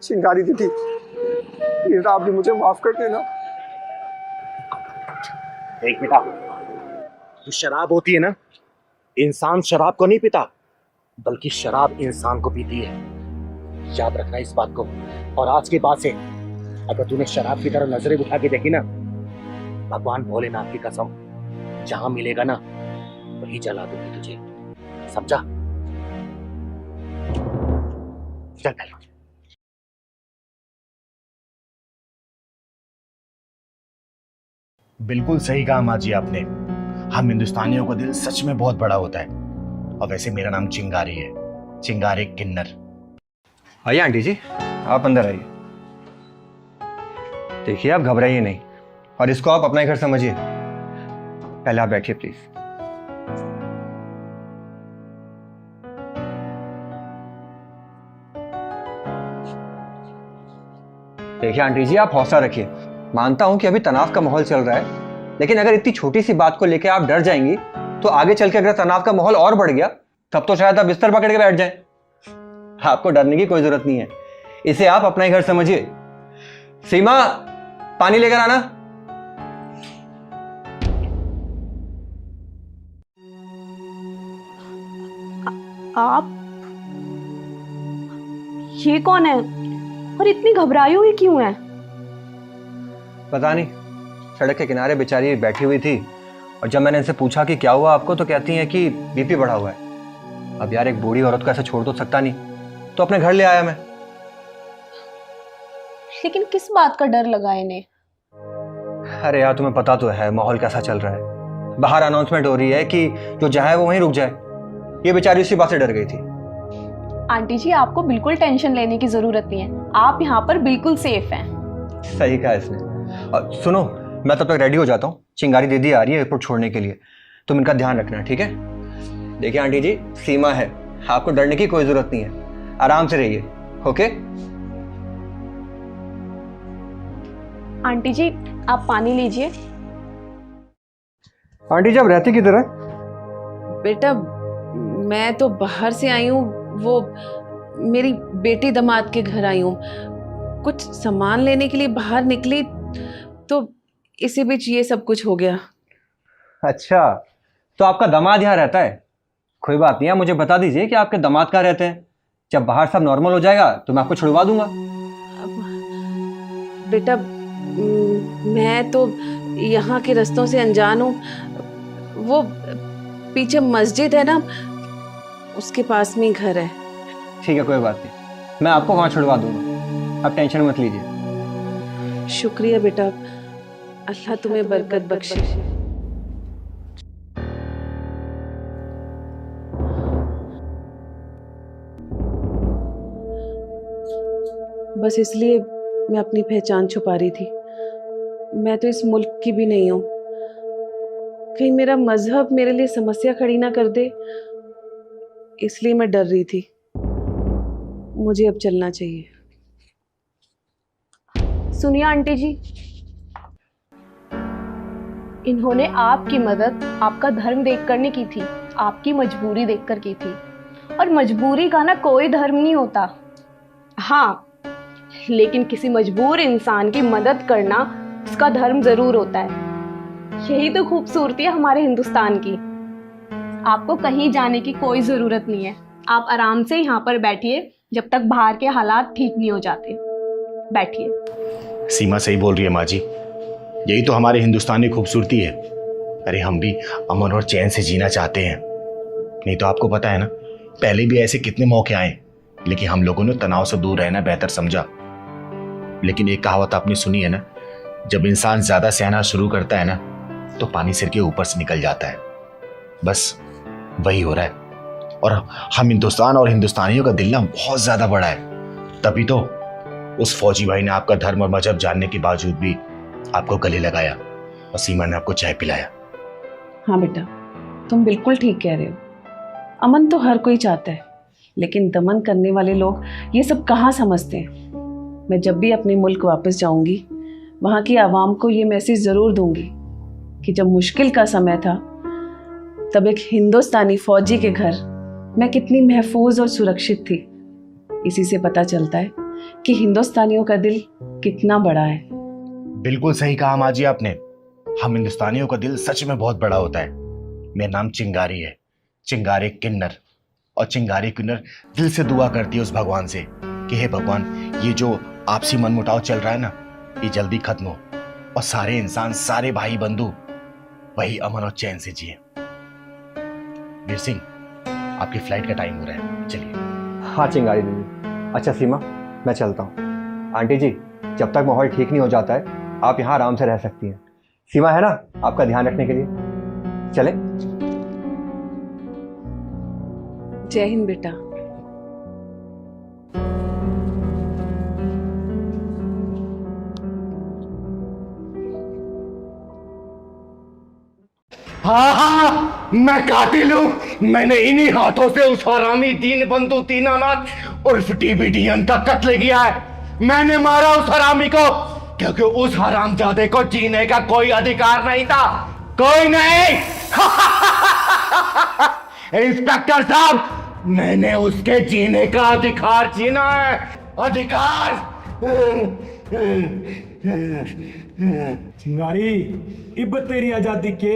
चिंगारी दीदी, प्लीज आप भी मुझे माफ कर देना। देख बेटा, जो शराब होती है ना, इंसान शराब को नहीं पीता बल्कि शराब इंसान को पीती है। याद रखना इस बात को। और आज के बाद से अगर तूने शराब की तरह नजरें उठा के देखी ना, भगवान भोलेनाथ की कसम, जहां मिलेगा ना वही जला दूंगी तुझे। समझा? चल पहले। बिल्कुल सही कहा माँ जी आपने। हम हिंदुस्तानियों का दिल सच में बहुत बड़ा होता है। और वैसे मेरा नाम चिंगारी है, चिंगारी किन्नर। आइए आंटी जी, आप अंदर आइए। देखिए आप घबराइए नहीं और इसको आप अपना ही घर समझिए। पहले आप बैठिए प्लीज। देखिए आंटी जी, आप हौसला रखिए। मानता हूं कि अभी तनाव का माहौल चल रहा है, लेकिन अगर इतनी छोटी सी बात को लेकर आप डर जाएंगी तो आगे चल के अगर तनाव का माहौल और बढ़ गया तब तो शायद आप बिस्तर पकड़ के बैठ जाएं। आपको डरने की कोई जरूरत नहीं है, इसे आप अपना ही घर समझिए। सीमा, पानी लेकर आना। आप ये कौन है और इतनी घबराई हुई क्यों है? पता नहीं, सड़क के किनारे बेचारी बैठी हुई थी और जब मैंने इनसे पूछा कि क्या हुआ आपको तो कहती हैं कि बीपी बढ़ा हुआ है। अब यार एक बूढ़ी औरत को ऐसे छोड़ तो सकता नहीं, तो अपने घर ले आया मैं। लेकिन किस बात का डर लगा इन्हें? अरे यार तुम्हें पता तो है माहौल कैसा चल रहा है। बाहर अनाउंसमेंट हो रही है कि जो जहाँ है वो वहीं रुक जाए। ये बेचारी उसी बात से डर गई थी। आंटी जी, आपको बिल्कुल टेंशन लेने की जरूरत नहीं है, आप यहाँ पर बिल्कुल सेफ हैं। सही कहा इसने। और सुनो, मैं तब तक रेडी हो जाता हूँ। चिंगारी दीदी आ रही है एयरपोर्ट छोड़ने के लिए, तुम इनका ध्यान रखना, ठीक है? देखिए आंटी जी, सीमा है, आपको डरने की कोई जरूरत नहीं है, आराम से रहिए। ओके आंटी जी, आप पानी लीजिए। आंटी जी, आप रहती किधर है? बेटा मैं तो बाहर से आई हूँ, वो मेरी बेटी दामाद के घर आई हूँ। कुछ सामान लेने के लिए बाहर निकली तो इसी बीच ये सब कुछ हो गया। अच्छा, तो आपका दामाद यहाँ रहता है? कोई बात नहीं, आप मुझे बता दीजिए कि आपके दामाद कहाँ रहते हैं। जब बाहर सब नॉर्मल हो जाएगा तो मैं आपको छुड़वा दूंगा। बेटा मैं तो यहाँ के रास्तों से अनजान हूँ। वो पीछे मस्जिद है ना, उसके पास में ही घर है। ठीक है, कोई बात नहीं, मैं आपको वहाँ छुड़वा दूंगा, आप टेंशन मत लीजिए। शुक्रिया बेटा, अल्लाह तुम्हें बरकत बख्शे। बस इसलिए मैं अपनी पहचान छुपा रही थी। मैं तो इस मुल्क की भी नहीं हूँ। कहीं मेरा मजहब मेरे लिए समस्या खड़ी ना कर दे, इसलिए मैं डर रही थी। मुझे अब चलना चाहिए। सुनिए आंटी जी, इन्होंने आपकी मदद आपका धर्म देखकर नहीं की थी, आपकी मजबूरी देखकर की थी। और मजबूरी का ना कोई धर्म नहीं होता। हाँ, लेकिन किसी मजबूर इंसान की मदद करना उसका धर्म जरूर होता है। यही तो खूबसूरती है हमारे हिंदुस्तान की। आपको कहीं जाने की कोई ज़रूरत नहीं है, आप आराम से यहाँ पर बैठिए जब तक बाहर के हालात ठीक नहीं हो जाते। बैठिए। सीमा सही बोल रही है माँ जी, यही तो हमारे हिंदुस्तान की खूबसूरती है। अरे हम भी अमन और चैन से जीना चाहते हैं, नहीं तो आपको पता है ना, पहले भी ऐसे कितने मौके आए, लेकिन हम लोगों ने तनाव से दूर रहना बेहतर समझा। लेकिन एक कहावत आपने सुनी है ना, जब इंसान ज्यादा सहना शुरू करता है ना, तो पानी सिर के ऊपर से निकल जाता है। बस वही हो रहा है। और हम हिंदुस्तान और हिंदुस्तानियों का दिल ना बहुत ज्यादा बड़ा है, तभी तो उस फौजी भाई ने आपका धर्म और मजहब जानने के बावजूद भी आपको गले लगाया और सीमा ने आपको चाय पिलाया। हाँ बेटा, तुम बिल्कुल ठीक कह रहे हो। अमन तो हर कोई चाहता है, लेकिन दमन करने वाले लोग ये सब कहाँ समझते हैं। मैं जब भी अपने मुल्क वापस जाऊंगी, वहाँ की आवाम को ये मैसेज ज़रूर दूंगी कि जब मुश्किल का समय था तब एक हिंदुस्तानी फौजी के घर मैं कितनी महफूज और सुरक्षित थी। इसी से पता चलता है कि हिंदुस्तानियों का दिल कितना बड़ा है। बिल्कुल सही कहा माँ जी आपने, हम हिंदुस्तानियों का दिल सच में बहुत बड़ा होता है। मेरा नाम चिंगारी है, चिंगारी किन्नर। और चिंगारी किन्नर दिल से दुआ करती है उस भगवान से कि हे भगवान, ये जो आपसी मनमुटाव चल रहा है ना, ये जल्दी खत्म हो और सारे इंसान, सारे भाई बंधु वही अमन और चैन से जिए। वीर सिंह, आपकी फ्लाइट का टाइम हो रहा है, चलिए। हाँ चिंगारी दीदी। अच्छा सीमा, मैं चलता हूँ। आंटी जी, जब तक माहौल ठीक नहीं हो जाता है, आप यहाँ आराम से रह सकती हैं। सीमा है ना आपका ध्यान रखने के लिए। चले। जय हिंद बेटा। हाँ, मैं कातिल हूँ। मैंने इन्हीं हाथों से उस हरामी दीन बंधु दीनानाथ उर्फ DBDN का कत्ल किया है। मैंने मारा उस हरामी को क्योंकि उस हरामजादे को जीने का कोई अधिकार नहीं था, कोई नहीं। इंस्पेक्टर साहब, मैंने उसके जीने का अधिकार छीना है, अधिकार। चिंगारी, इब तेरी आजादी के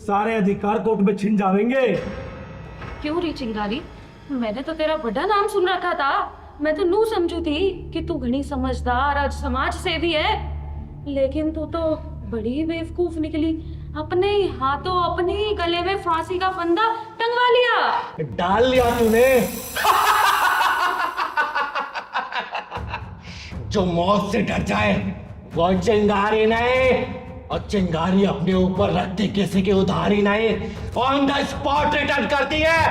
सारे अधिकार कोर्ट में छिन जाएंगे। क्यों री चिंगारी, मैंने तो तेरा बड़ा नाम सुन रखा था। मैं तो नू समझू थी कि तू घनी समझदार और समाज सेवी है, लेकिन तू तो बड़ी बेवकूफ निकली। अपने ही हाथों अपने ही गले में फांसी का फंदा टंगवा लिया। डाल लिया तूने। जो मौत से डर जाए वो चिंगारी नहीं, और चिंगारी अपने ऊपर रखती किसी की उधारी नहीं, ऑन द स्पॉट रिटर्न करती है,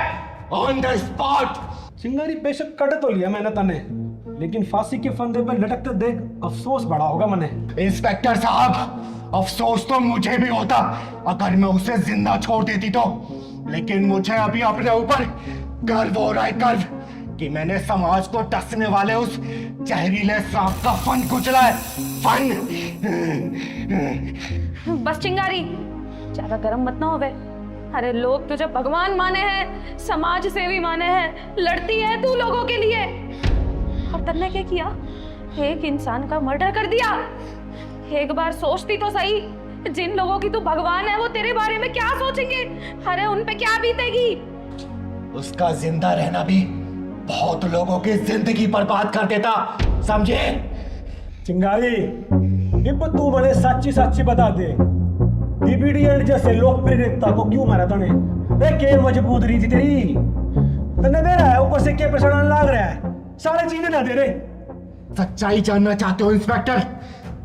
ऑन द स्पॉट। चिंगारी बेशक कट तो लिया मैंने तने, लेकिन फांसी के फंदे पर लटकते देख अफसोस बड़ा होगा मने। इंस्पेक्टर साहब, अफसोस तो मुझे भी होता अगर मैं उसे जिंदा छोड़ देती तो, लेकिन मुझे अभी अपने ऊपर गर्व हो रहा है, गर्व कि मैंने समाज को टसने वाले उस जहरीले सांप का फन कुचला है, फन। बस चिंगारी, ज्यादा गर्म मत ना होवे। अरे लोग तुझे भगवान माने हैं, समाज सेवी माने हैं, लड़ती है तू लोगों के लिए, और तन्ने क्या किया? एक इंसान का मर्डर कर दिया। एक बार सोचती तो सही, जिन लोगों की तू भगवान है वो तेरे बारे में क्या सोचेंगे? अरे उन पे क्या बीतेगी? उसका जिंदा रहना भी बहुत लोगों की जिंदगी बर्बाद कर देता, समझे? चिंगारी, इब तू बने सच्ची सच्ची बता दे, DBDN जैसे लोकप्रिय नेता को क्यों मारा तूने? के मजबूत रही थी तेरी, तन्ने दे रहा है ऊपर से के प्रसारण लाग रहा है, सारे जीने ना दे रहे। सच्चाई जानना चाहते हो इंस्पेक्टर?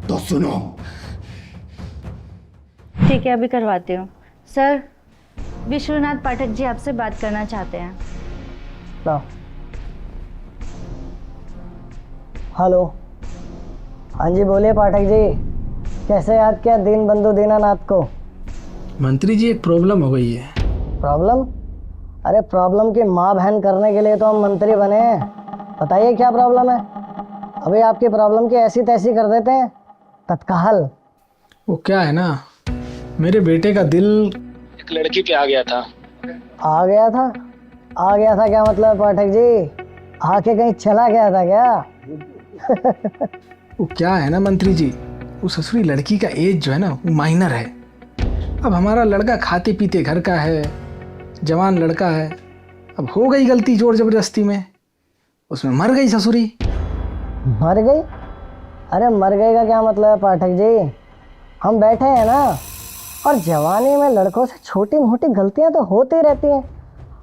तो सुनो। ठीक है, अभी करवाती हूँ। सर, विश्वनाथ पाठक जी आपसे बात करना चाहते हैं। हेलो, हाँ जी बोलिए पाठक जी, कैसे याद किया दीन बंधु दीनानाथ को? मंत्री जी, एक प्रॉब्लम हो गई है। प्रॉब्लम? अरे प्रॉब्लम की माँ बहन करने के लिए तो हम मंत्री बने हैं। बताइए क्या प्रॉब्लम है? अभी आपकी प्रॉब्लम की ऐसी तैसी कर देते हैं तत्काल। वो क्या है ना, मेरे बेटे का दिल एक लड़की पे आ गया था। आ गया था? आ गया था क्या मतलब पाठक जी? आके कहीं चला गया था क्या? वो क्या है ना मंत्री जी, वो ससुरी लड़की का एज जो है ना वो माइनर है। अब हमारा लड़का खाते पीते घर का है, जवान लड़का है। अब हो गई गलती जोर जबरदस्ती में, उसमें मर गई ससुरी। मर गई? अरे मर गई का क्या मतलब है पाठक जी? हम बैठे हैं ना, और जवानी में लड़कों से छोटी मोटी गलतियां तो होती रहती हैं।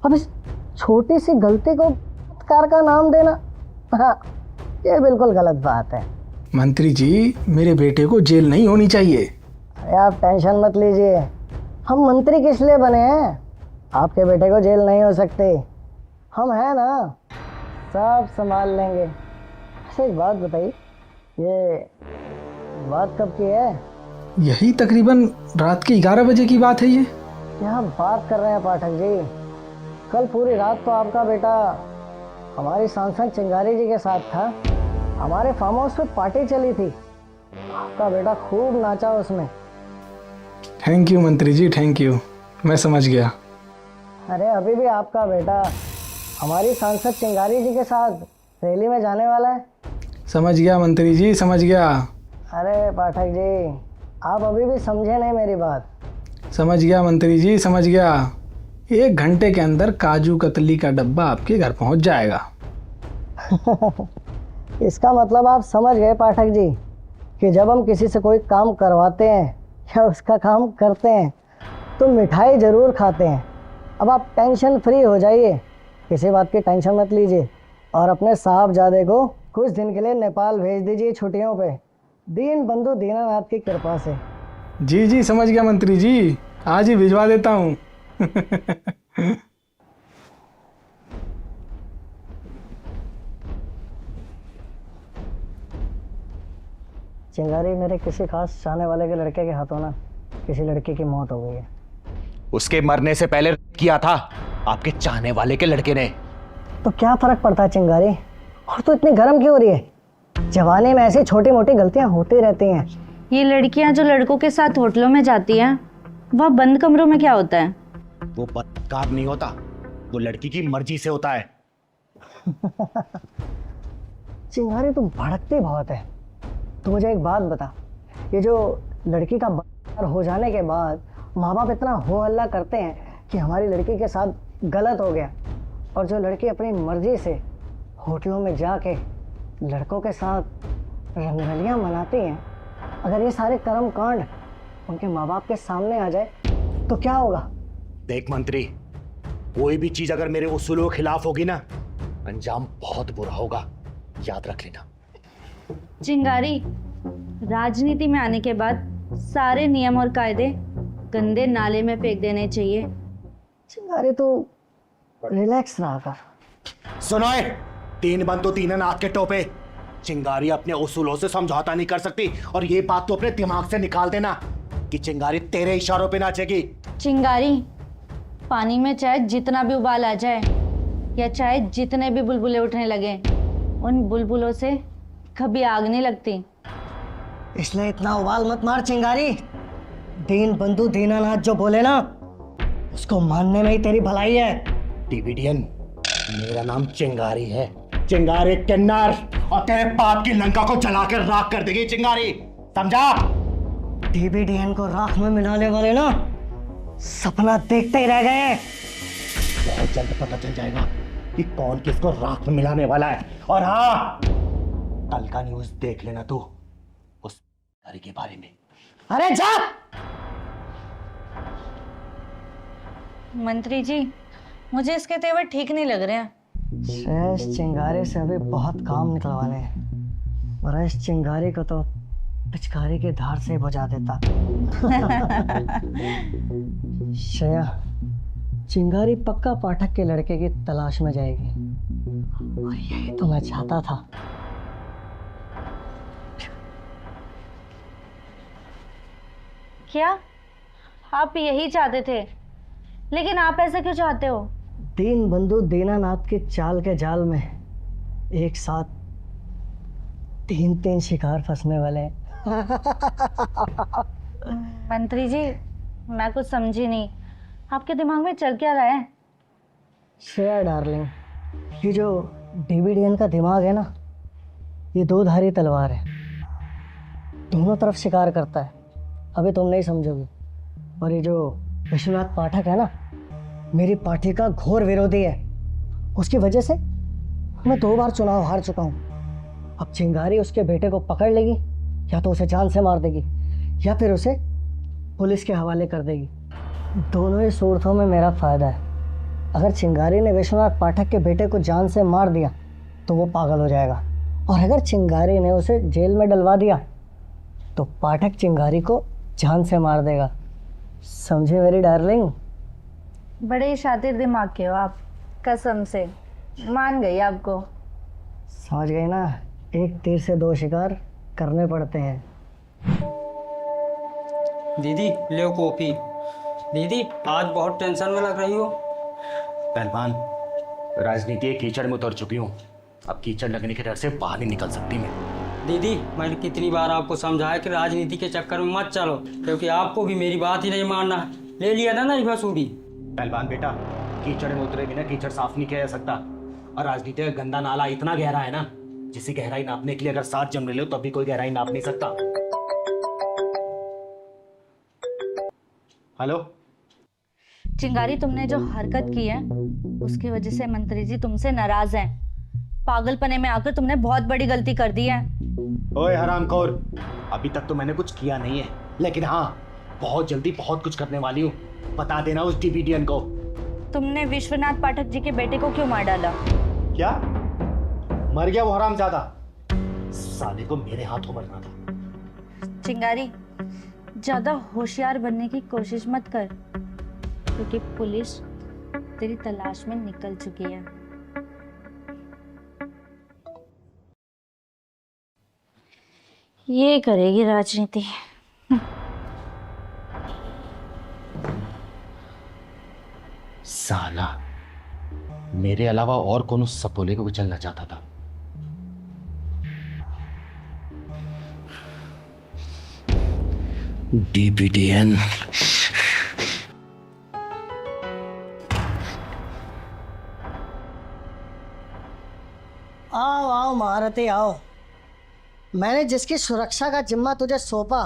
अब इस छोटी सी गलती को बलात्कार का नाम देना, हाँ, ये बिल्कुल गलत बात है। मंत्री जी, मेरे बेटे को जेल नहीं होनी चाहिए। अरे आप टेंशन मत लीजिए, हम मंत्री किस लिए बने हैं? आपके बेटे को जेल नहीं हो सकते, हम हैं ना, सब संभाल लेंगे। अच्छा एक बात बताइए, ये बात कब की है? यही तकरीबन रात के 11 बजे की बात है ये। क्या बात कर रहे हैं पाठक जी? कल पूरी रात तो आपका बेटा हमारी सांसद चिंगारी जी के साथ था। हमारे फार्म हाउस पे पार्टी चली थी, आपका बेटा खूब नाचा उसमें। थैंक यू मंत्री जी, थैंक यू, मैं समझ गया। अरे अभी भी आपका बेटा हमारी सांसद चिंगारी जी के साथ रैली में जाने वाला है। समझ गया मंत्री जी, समझ गया। अरे पाठक जी, आप अभी भी समझे नहीं मेरी बात। समझ गया मंत्री जी, समझ गया। 1 घंटे के अंदर काजू कतली का डब्बा आपके घर पहुंच जाएगा। इसका मतलब आप समझ गए पाठक जी कि जब हम किसी से कोई काम करवाते हैं या उसका काम करते हैं तो मिठाई ज़रूर खाते हैं। अब आप टेंशन फ्री हो जाइए, किसी बात की टेंशन मत लीजिए, और अपने साहबजादे को कुछ दिन के लिए नेपाल भेज दीजिए छुट्टियों पे, दीन बंधु दीनानाथ की कृपा से। जी जी समझ गया मंत्री जी, आज ही भिजवा देता हूँ। चिंगारी, मेरे किसी खास चाहने वाले के लड़के के हाथों ना किसी लड़की की मौत हो गई है। उसके मरने से पहले किया था आपके चाहने वाले के लड़के ने। तो क्या फर्क पड़ता है चिंगारी, और तो इतनी गर्म क्यों हो रही है? जवानी में ऐसी छोटी मोटी गलतियां होती रहती हैं। ये लड़कियां जो लड़कों के साथ होटलों में जाती हैं, वह बंद कमरों में क्या होता है? वो बलात्कार नहीं होता, वो लड़की की मर्जी से होता है। चिंगारी तुम भड़कती बहुत है। तो मुझे एक बात बता, ये जो लड़की का बलात्कार हो जाने के बाद माँ बाप इतना हो हल्ला करते हैं कि हमारी लड़की के साथ गलत हो गया, और जो लड़की अपनी मर्जी से होटलों में जाके लड़कों के साथ रंगरलियाँ मनाती हैं, अगर ये सारे कर्म कांड उनके माँ बाप के सामने आ जाए तो क्या होगा? देख मंत्री, कोई भी चीज अगर मेरे उसूलों के खिलाफ होगी ना, अंजाम बहुत बुरा होगा, याद रख लेना। चिंगारी, राजनीति में आने के बाद सारे नियम और कायदे गंदे नाले में फेंक देने चाहिए। चिंगारी तू रिलैक्स रहा कर। सुनाए, 3 बंदो 3 नाक के टोपे। चिंगारी अपने उसूलों से समझौता नहीं कर सकती, और ये बात तो अपने दिमाग से निकाल देना कि चिंगारी तेरे इशारों पे नाचेगी। चिंगारी, पानी में चाहे जितना भी उबाल आ जाए या चाहे जितने भी बुलबुले उठने लगे, उन बुलबुलों से कभी आग नहीं लगती। इसलिए इतना उबाल मत मार चिंगारी। दीन बंधु दीनानाथ जो बोले ना, उसको मानने में ही तेरी भलाई है। डिविडियन, मेरा नाम चिंगारी है, चिंगारी किन्नर, और तेरे पाप की लंका को जलाकर राख कर देगी चिंगारी, समझा? डीबीडीएन को राख में मिलाने वाले ना सपना देखते ही रह गए हैं। बहुत जल्द पता चल जाएगा कि कौन किसको राख में मिलाने वाला है। और हाँ, कल का न्यूज़ देख लेना तू उस चिंगारी के बारे में। अरे जा। मंत्री जी, मुझे इसके तेवर ठीक नहीं लग रहे हैं। शेष चिंगारी से अभी बहुत काम निकलवाने हैं, और इस चिंगारी को तो पिचकारी की धार से बुझा देता। श्रेया, चिंगारी पक्का पाठक के लड़के की तलाश में जाएगी, और यही तो मैं चाहता था। क्या आप यही चाहते थे? लेकिन आप ऐसा क्यों चाहते हो? दीन बंधु दीनानाथ की चाल के जाल में एक साथ 3 शिकार फंसने वाले हैं। मंत्री जी, मैं कुछ समझी नहीं, आपके दिमाग में चल क्या रहा है? श्रेया डार्लिंग, ये जो डीवीडीएन का दिमाग है ना, ये दो धारी तलवार है, दोनों तरफ शिकार करता है। अभी तुम नहीं समझोगे। और ये जो विश्वनाथ पाठक है ना, मेरी पार्टी का घोर विरोधी है। उसकी वजह से मैं 2 बार चुनाव हार चुका हूँ। अब चिंगारी उसके बेटे को पकड़ लेगी, या तो उसे जान से मार देगी या फिर उसे पुलिस के हवाले कर देगी। दोनों ही सूरतों में मेरा फ़ायदा है। अगर चिंगारी ने विश्वनाथ पाठक के बेटे को जान से मार दिया तो वो पागल हो जाएगा, और अगर चिंगारी ने उसे जेल में डलवा दिया तो पाठक चिंगारी को जान से मार देगा। समझे मेरी डार्लिंग? बड़े शातिर दिमाग के हो आप, कसम से मान गई आपको। समझ गई ना, एक तीर से 2 शिकार करने पड़ते हैं। दीदी ले कॉफी। दीदी आज बहुत टेंशन में लग रही हो। पहलवान, राजनीति के कीचड़ में उतर चुकी हूँ। अब कीचड़ लगने के डर से बाहर नहीं निकल सकती मैं। दीदी मैंने कितनी बार आपको समझाया कि राजनीति के चक्कर में मत चलो, क्योंकि आपको भी मेरी बात ही नहीं मानना है। ले लिया था ना इस बसूरी। पहलवान बेटा, कीचड़ में उतरे बिना कीचड़ साफ नहीं किया जा सकता। और राजनीति का गंदा नाला इतना गहरा है ना, जिसे गहराई नापने के लिए अगर 7 जम ले लो तब भी कोई गहराई नाप नहीं सकता। हेलो चिंगारी, तुमने जो हरकत की है उसकी वजह से मंत्री जी तुमसे नाराज हैं। पागलपने में आकर तुमने बहुत बड़ी गलती कर दी है। ओए हरामखोर, अभी तक तो मैंने कुछ किया नहीं है, लेकिन हाँ बहुत जल्दी बहुत कुछ करने वाली हूँ। बता देना उस डीबीडीएन को। तुमने विश्वनाथ पाठक जी के बेटे को क्यों मार डाला? क्या मर गया वो हरामजादा? साले को मेरे हाथों मरना था। चिंगारी, ज्यादा होशियार बनने की कोशिश मत कर, क्योंकि पुलिस तेरी तलाश में निकल चुकी है। ये करेगी राजनीति। साला, मेरे अलावा और कौन उस सपोले को कुचलना चाहता था? डीबीडीएन। आओ आओ महारथी आओ। मैंने जिसकी सुरक्षा का जिम्मा तुझे सौंपा,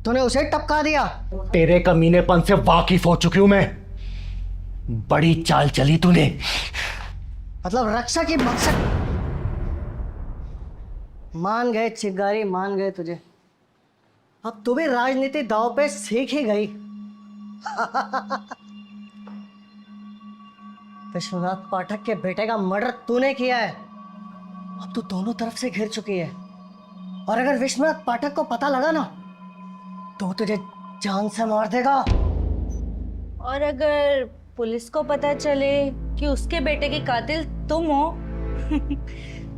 तूने उसे टपका दिया। तेरे कमीनेपन से वाकिफ हो चुकी हूं मैं। बड़ी चाल चली तूने। मतलब रक्षा की मकसद। मान गए चिंगारी, मान गए तुझे। अब तू भी राजनीति दांव पे सीख ही गई। विश्वनाथ पाठक के बेटे का मर्डर तूने किया है। अब तू दोनों तरफ से घिर चुकी है, और अगर विश्वनाथ पाठक को पता लगा ना तो तुझे जान से मार देगा। और अगर पुलिस को पता चले कि उसके बेटे की कातिल तुम हो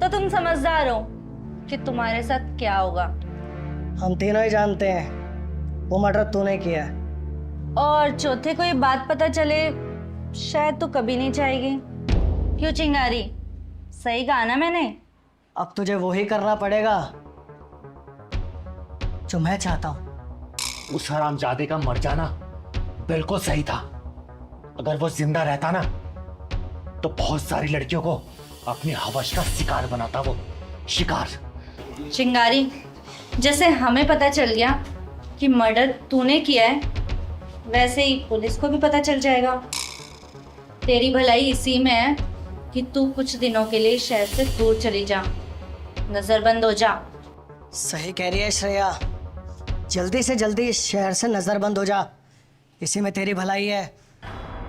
तो तुम समझदार हो कि तुम्हारे साथ क्या होगा। हम तीनों ही जानते हैं वो मर्डर तूने किया है। और चौथे को ये बात पता चले, शायद तो कभी नहीं चाहेगी। क्यों चिंगारी, सही कहा ना मैंने? अब तुझे वो ही करना पड़ेगा जो मैं चाहता हूं। उस हरामजादे का मर जाना बिल्कुल सही था। अगर वो जिंदा रहता ना तो बहुत सारी लड़कियों को अपनी हवस का शिकार बनाता। वो शिकार। चिंगारी, जैसे हमें पता चल गया कि मर्डर तूने किया है, वैसे ही पुलिस को भी पता चल जाएगा। तेरी भलाई इसी में है कि तू कुछ दिनों के लिए शहर से दूर चली जा, नजरबंद हो जा। सही कह रही है श्रेया, जल्दी से जल्दी इस शहर से नजरबंद हो जा, इसी में तेरी भलाई है।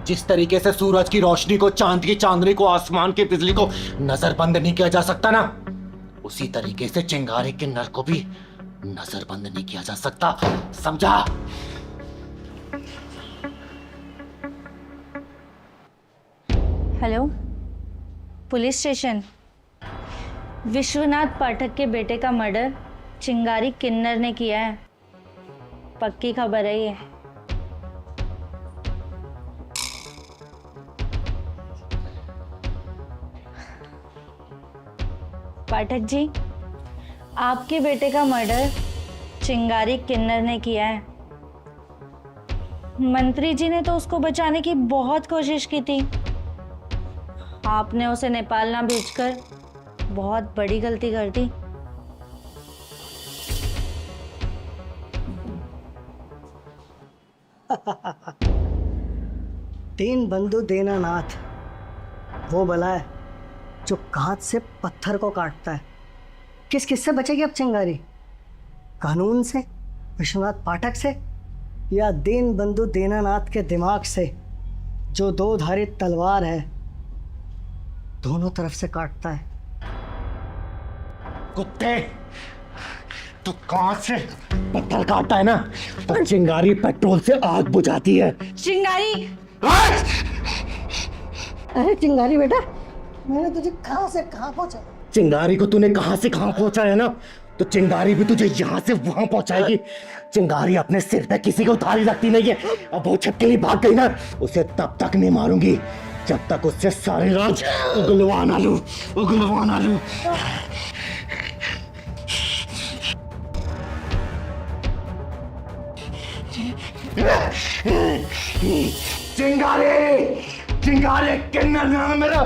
जिस तरीके से सूरज की रोशनी को, चांद की चांदनी को, आसमान की बिजली को नजरबंद नहीं किया जा सकता ना, उसी तरीके से चिंगारी के नर को भी नजरबंद नहीं किया जा सकता। समझा? Hello police station. Vishwanath Pathak के बेटे का मर्डर चिंगारी किन्नर ने किया है। पक्की खबर है ये। पाठक जी, आपके बेटे का मर्डर चिंगारी किन्नर ने किया है। मंत्री जी ने तो उसको बचाने की बहुत कोशिश की थी। आपने उसे नेपाल ना भेजकर बहुत बड़ी गलती कर दी। दीन बंधु दीनानाथ वो भला है जो कांच से पत्थर को काटता है। किस किससे बचेगी अब चिंगारी? कानून से, विश्वनाथ पाठक से, या दीन बंधु दीनानाथ के दिमाग से जो दो धारी तलवार है, दोनों तरफ से काटता है। कुत्ते, तू कांच से पत्थर काटता है ना, तो चिंगारी पेट्रोल से आग बुझाती है। चिंगारी, अरे चिंगारी बेटा, मैंने तुझे कहां से कहां पहुंचा? चिंगारी को तूने कहां से कहां पहुंचा है ना, तो चिंगारी भी तुझे यहां से वहां पहुंचाएगी। चिंगारी अपने सिर पे किसी को उतारी रखती नहीं है। अब वो छटकेली भाग गई ना, उसे तब तक नहीं मारूंगी जब तक उससे सारे राज उगलवा ना लूं। चिंगारी किन्नर नाम है मेरा।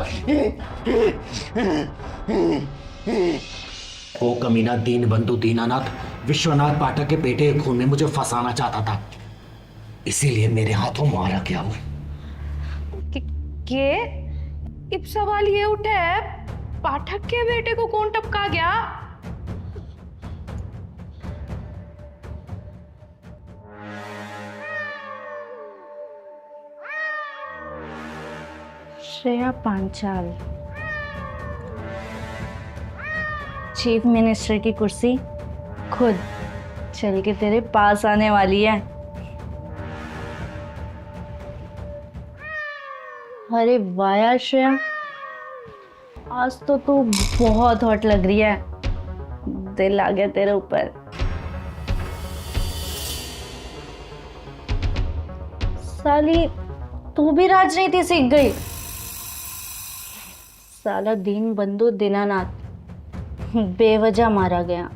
वो कमीना दीन बंधु दीनानाथ विश्वनाथ पाठक के बेटे के खून में मुझे फंसाना चाहता था, इसीलिए मेरे हाथों मारा गया वो। के अब सवाल ये उठा है, पाठक के बेटे को कौन टपका गया? श्रेया पांचाल, चीफ मिनिस्टर की कुर्सी खुद चल के तेरे पास आने वाली है। अरे वाह यार श्रेया, आज तो तू बहुत हॉट लग रही है। दिल आ गया तेरे ऊपर। साली तू भी राजनीति सीख गई। साला दीन बंधु दीनानाथ बेवजह मारा गया।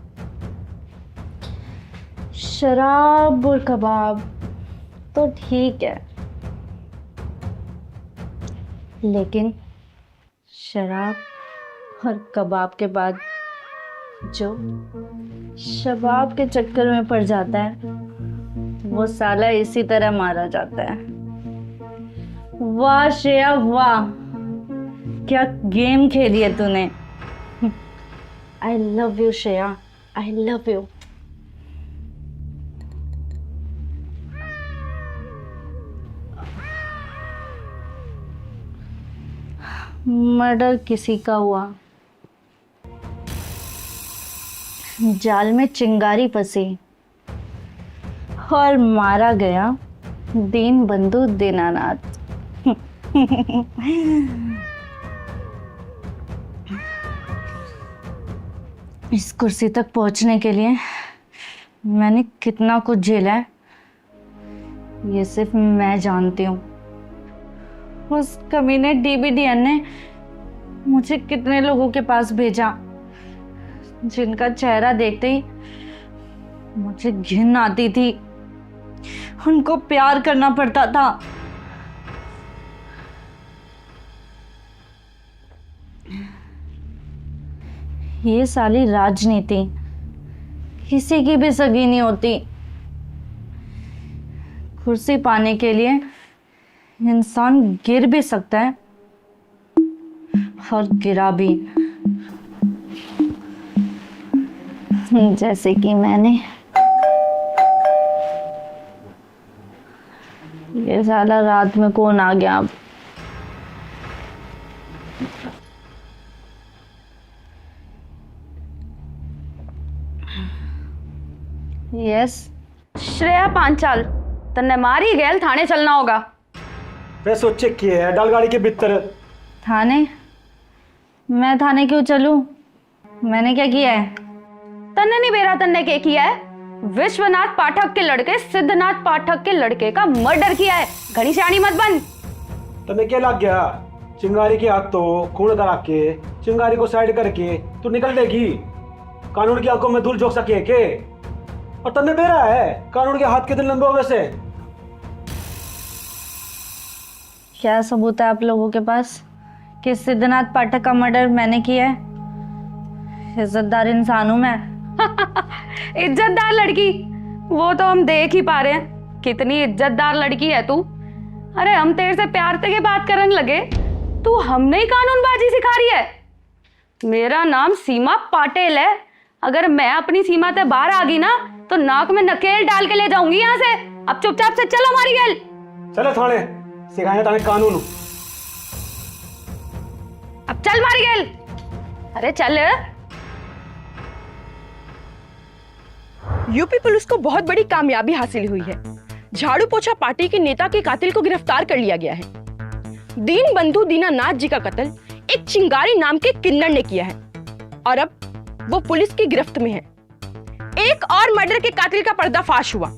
शराब और कबाब तो ठीक है, लेकिन शराब और कबाब के बाद जो शबाब के चक्कर में पड़ जाता है, वो साला इसी तरह मारा जाता है। वाह श्रेया वाह, क्या गेम खेली है तूने। I love you Shreya, I love you. Murder किसी का हुआ, जाल में चिंगारी फंसी और मारा गया दीन बंधु दीनानाथ। इस कुर्सी तक पहुंचने के लिए मैंने कितना कुछ झेला है, ये सिर्फ मैं जानती हूँ। उस कमीने DBDN ने मुझे कितने लोगों के पास भेजा, जिनका चेहरा देखते ही मुझे घिन आती थी, उनको प्यार करना पड़ता था। ये साली राजनीति किसी की भी सगी नहीं होती। कुर्सी पाने के लिए इंसान गिर भी सकता है और गिरा भी, जैसे कि मैंने। ये साला रात में कौन आ गया अब? यस श्रेया पांचाल, तन्ने मारी गैल थाने चलना होगा। वे सोचे क्या है डाल गाड़ी के भीतर? थाने? मैं थाने क्यों चलूं? मैंने क्या किया है? तन्ने नहीं बेरा, तन्ने क्या किया है? विश्वनाथ पाठक के लड़के सिद्धनाथ पाठक के लड़के का मर्डर किया है। घड़ी शानी मत बन। तन्ने क्या लग गया? चिंगारी के हाथ तो खून करा के चिंगारी को साइड करके तू निकल देगी? कानून की आंखों में धूल झोंक सके के? और तन्ने बेरा है कानून के हाथ के दिन लंबे हो वैसे। क्या सबूत है आप लोगों के पास कि सिद्धनाथ पाठक का मर्डर मैंने किया है? इज्जतदार इंसान हूं मैं। इज्जतदार लड़की, वो तो हम देख ही पा रहे हैं कितनी इज्जतदार लड़की है तू। अरे हम तेरे से प्यार से बात करने लगे, तू हमने ही कानूनबाजी सिखा रही है। मेरा नाम सीमा पाटिल है। अगर मैं अपनी सीमा से बाहर आ गई ना तो नाक में नकेल डाल के ले जाऊंगी यहाँ से। अब चुपचाप से चल हमारी गैल। चलो थाने सिखाए ताने कानून। अब चल मारी गैल। अरे चल। यूपी पुलिस को बहुत बड़ी कामयाबी हासिल हुई है। झाड़ू पोछा पार्टी के नेता के कातिल को गिरफ्तार कर लिया गया है। दीन बंधु दीनानाथ जी का कत्ल एक चिंगारी नाम के किन्नर ने किया है और अब वो पुलिस की गिरफ्त में है। एक और मर्डर के कातिल का पर्दाफाश हुआ।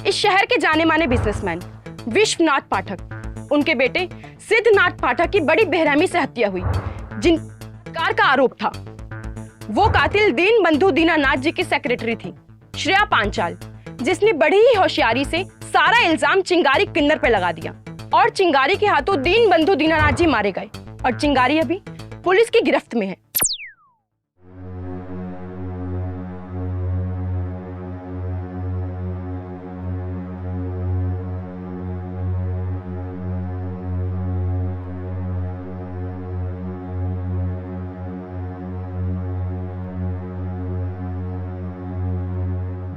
इस शहर के जाने माने बिजनेसमैन विश्वनाथ पाठक, उनके बेटे सिद्धनाथ पाठक की बड़ी बेरहमी से हत्या हुई, जिन कार का आरोप था। वो कातिल दीन बंधु दीनानाथ जी की सेक्रेटरी थी श्रेया पांचाल, जिसने बड़ी ही होशियारी से सारा इल्जाम चिंगारी किन्नर पे लगा दिया और चिंगारी के हाथों दीन बंधु दीनानाथ जी मारे गए और चिंगारी अभी पुलिस की गिरफ्त में है।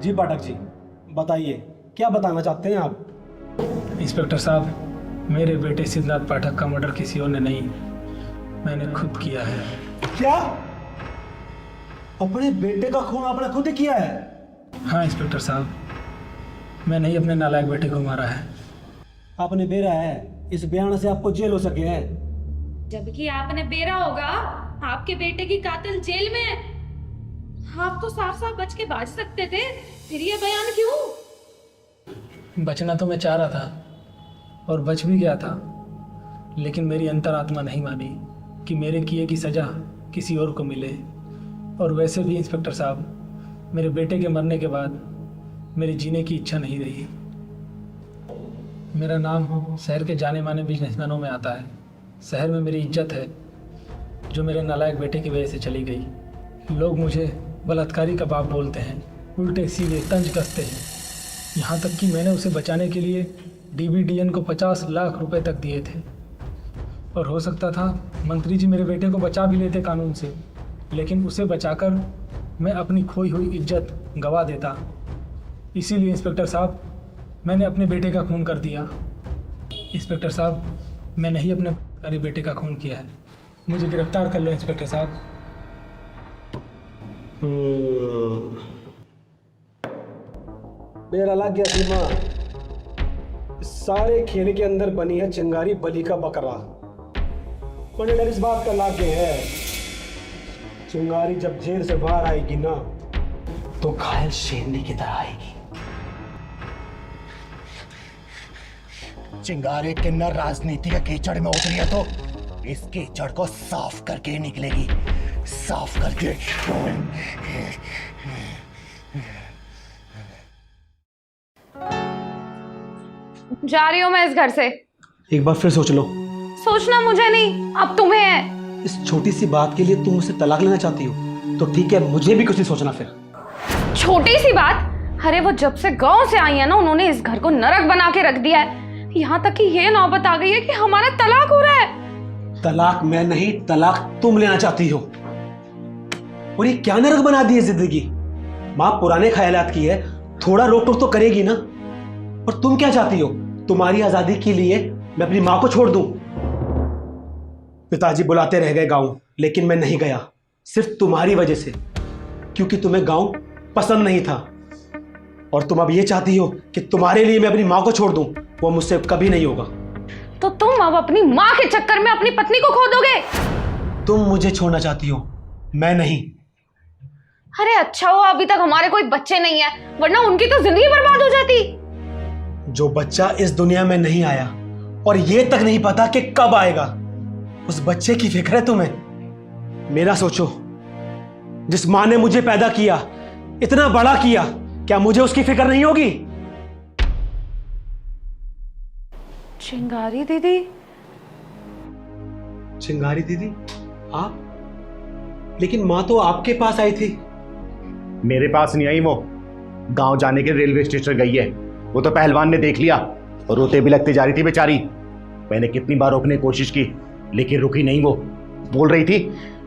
जी पाठक जी, बताइए क्या बताना चाहते हैं आप? इंस्पेक्टर साहब, मेरे बेटे सिद्धनाथ पाठक का मर्डर किसी और ने नहीं, मैंने खुद किया है। क्या? अपने बेटे का खून आपने खुद ही किया है? हाँ इंस्पेक्टर साहब, मैंने ही अपने नालायक बेटे को मारा है। आपने बेरा है, इस बयान से आपको जेल हो सके है। जबकि आपने बेरा होगा, आपके बेटे की कातिल जेल में है। आप तो साफ साफ बच के भाग सकते थे, फिर ये बयान क्यों? बचना तो मैं चाह रहा था और बच भी गया था, लेकिन मेरी अंतरात्मा नहीं मानी कि मेरे किए की सज़ा किसी और को मिले। और वैसे भी इंस्पेक्टर साहब, मेरे बेटे के मरने के बाद मेरे जीने की इच्छा नहीं रही। मेरा नाम शहर के जाने माने बिजनेसमैनों में आता है। शहर में मेरी इज्जत है जो मेरे नालायक बेटे की वजह से चली गई। लोग मुझे बलात्कारी का बाप बोलते हैं, उल्टे सीधे तंज कसते हैं। यहाँ तक कि मैंने उसे बचाने के लिए DBDN को 50 लाख रुपए तक दिए थे। और हो सकता था मंत्री जी मेरे बेटे को बचा भी लेते कानून से, लेकिन उसे बचाकर मैं अपनी खोई हुई इज्जत गंवा देता। इसीलिए इंस्पेक्टर साहब, मैंने अपने बेटे का खून कर दिया। इंस्पेक्टर साहब, मैंने ही अपने बेटे का खून किया है। मुझे गिरफ्तार कर लो इंस्पेक्टर साहब। मेरा लग गया सीमा, सारे खेल के अंदर बनी है चिंगारी बलि का बकरा। मुझे डर इस बात का लाग गया है, चिंगारी जब जेल से बाहर आएगी ना तो घायल शेरनी की तरह आएगी। चिंगारी किन्नर राजनीति के कीचड़ में उतरी है तो इस कीचड़ को साफ करके निकलेगी, साफ करके। जा रही हूँ मैं इस घर से। एक बार फिर सोच लो। सोचना मुझे नहीं, अब तुम्हें है। इस छोटी सी बात के लिए तुम मुझसे तलाक लेना चाहती हो तो ठीक है, मुझे भी कुछ नहीं सोचना फिर। छोटी सी बात? अरे वो जब से गांव से आई है ना, उन्होंने इस घर को नरक बना के रख दिया है। यहाँ तक कि ये नौबत आ गई है कि हमारा तलाक हो रहा है। तलाक मैं नहीं, तलाक तुम लेना चाहती हो। और ये क्या नरक बना दी है जिंदगी। माँ पुराने ख्यालात की है, थोड़ा रोक टोक तो करेगी ना। और तुम क्या चाहती हो? तुम्हारी आजादी के लिए मैं अपनी माँ को छोड़ दूं? पिताजी बुलाते रह गए गांव, लेकिन मैं नहीं गया, सिर्फ तुम्हारी वजह से, क्योंकि तुम्हें गांव पसंद नहीं था। और तुम अब ये चाहती हो कि तुम्हारे लिए मैं अपनी माँ को छोड़ दूं। वो मुझसे कभी नहीं होगा। तो तुम अब अपनी माँ के चक्कर में अपनी पत्नी को खो दोगे? तुम मुझे छोड़ना चाहती हो, मैं नहीं। अरे अच्छा हो अभी तक हमारे कोई बच्चे नहीं है, वरना उनकी तो जिंदगी बर्बाद हो जाती। जो बच्चा इस दुनिया में नहीं आया और ये तक नहीं पता कि कब आएगा, उस बच्चे की फिक्र है तुम्हें? मेरा सोचो, जिस माँ ने मुझे पैदा किया, इतना बड़ा किया, क्या मुझे उसकी फिक्र नहीं होगी? चिंगारी दीदी? चिंगारी दीदी? आप? लेकिन माँ तो आपके पास आई थी। मेरे पास नहीं आई, वो गांव जाने के रेलवे स्टेशन गई है। वो तो पहलवान ने देख लिया और रोते भी लगती जा रही थी बेचारी। मैंने कितनी बार रोकने की कोशिश की लेकिन रुकी नहीं। वो बोल रही थी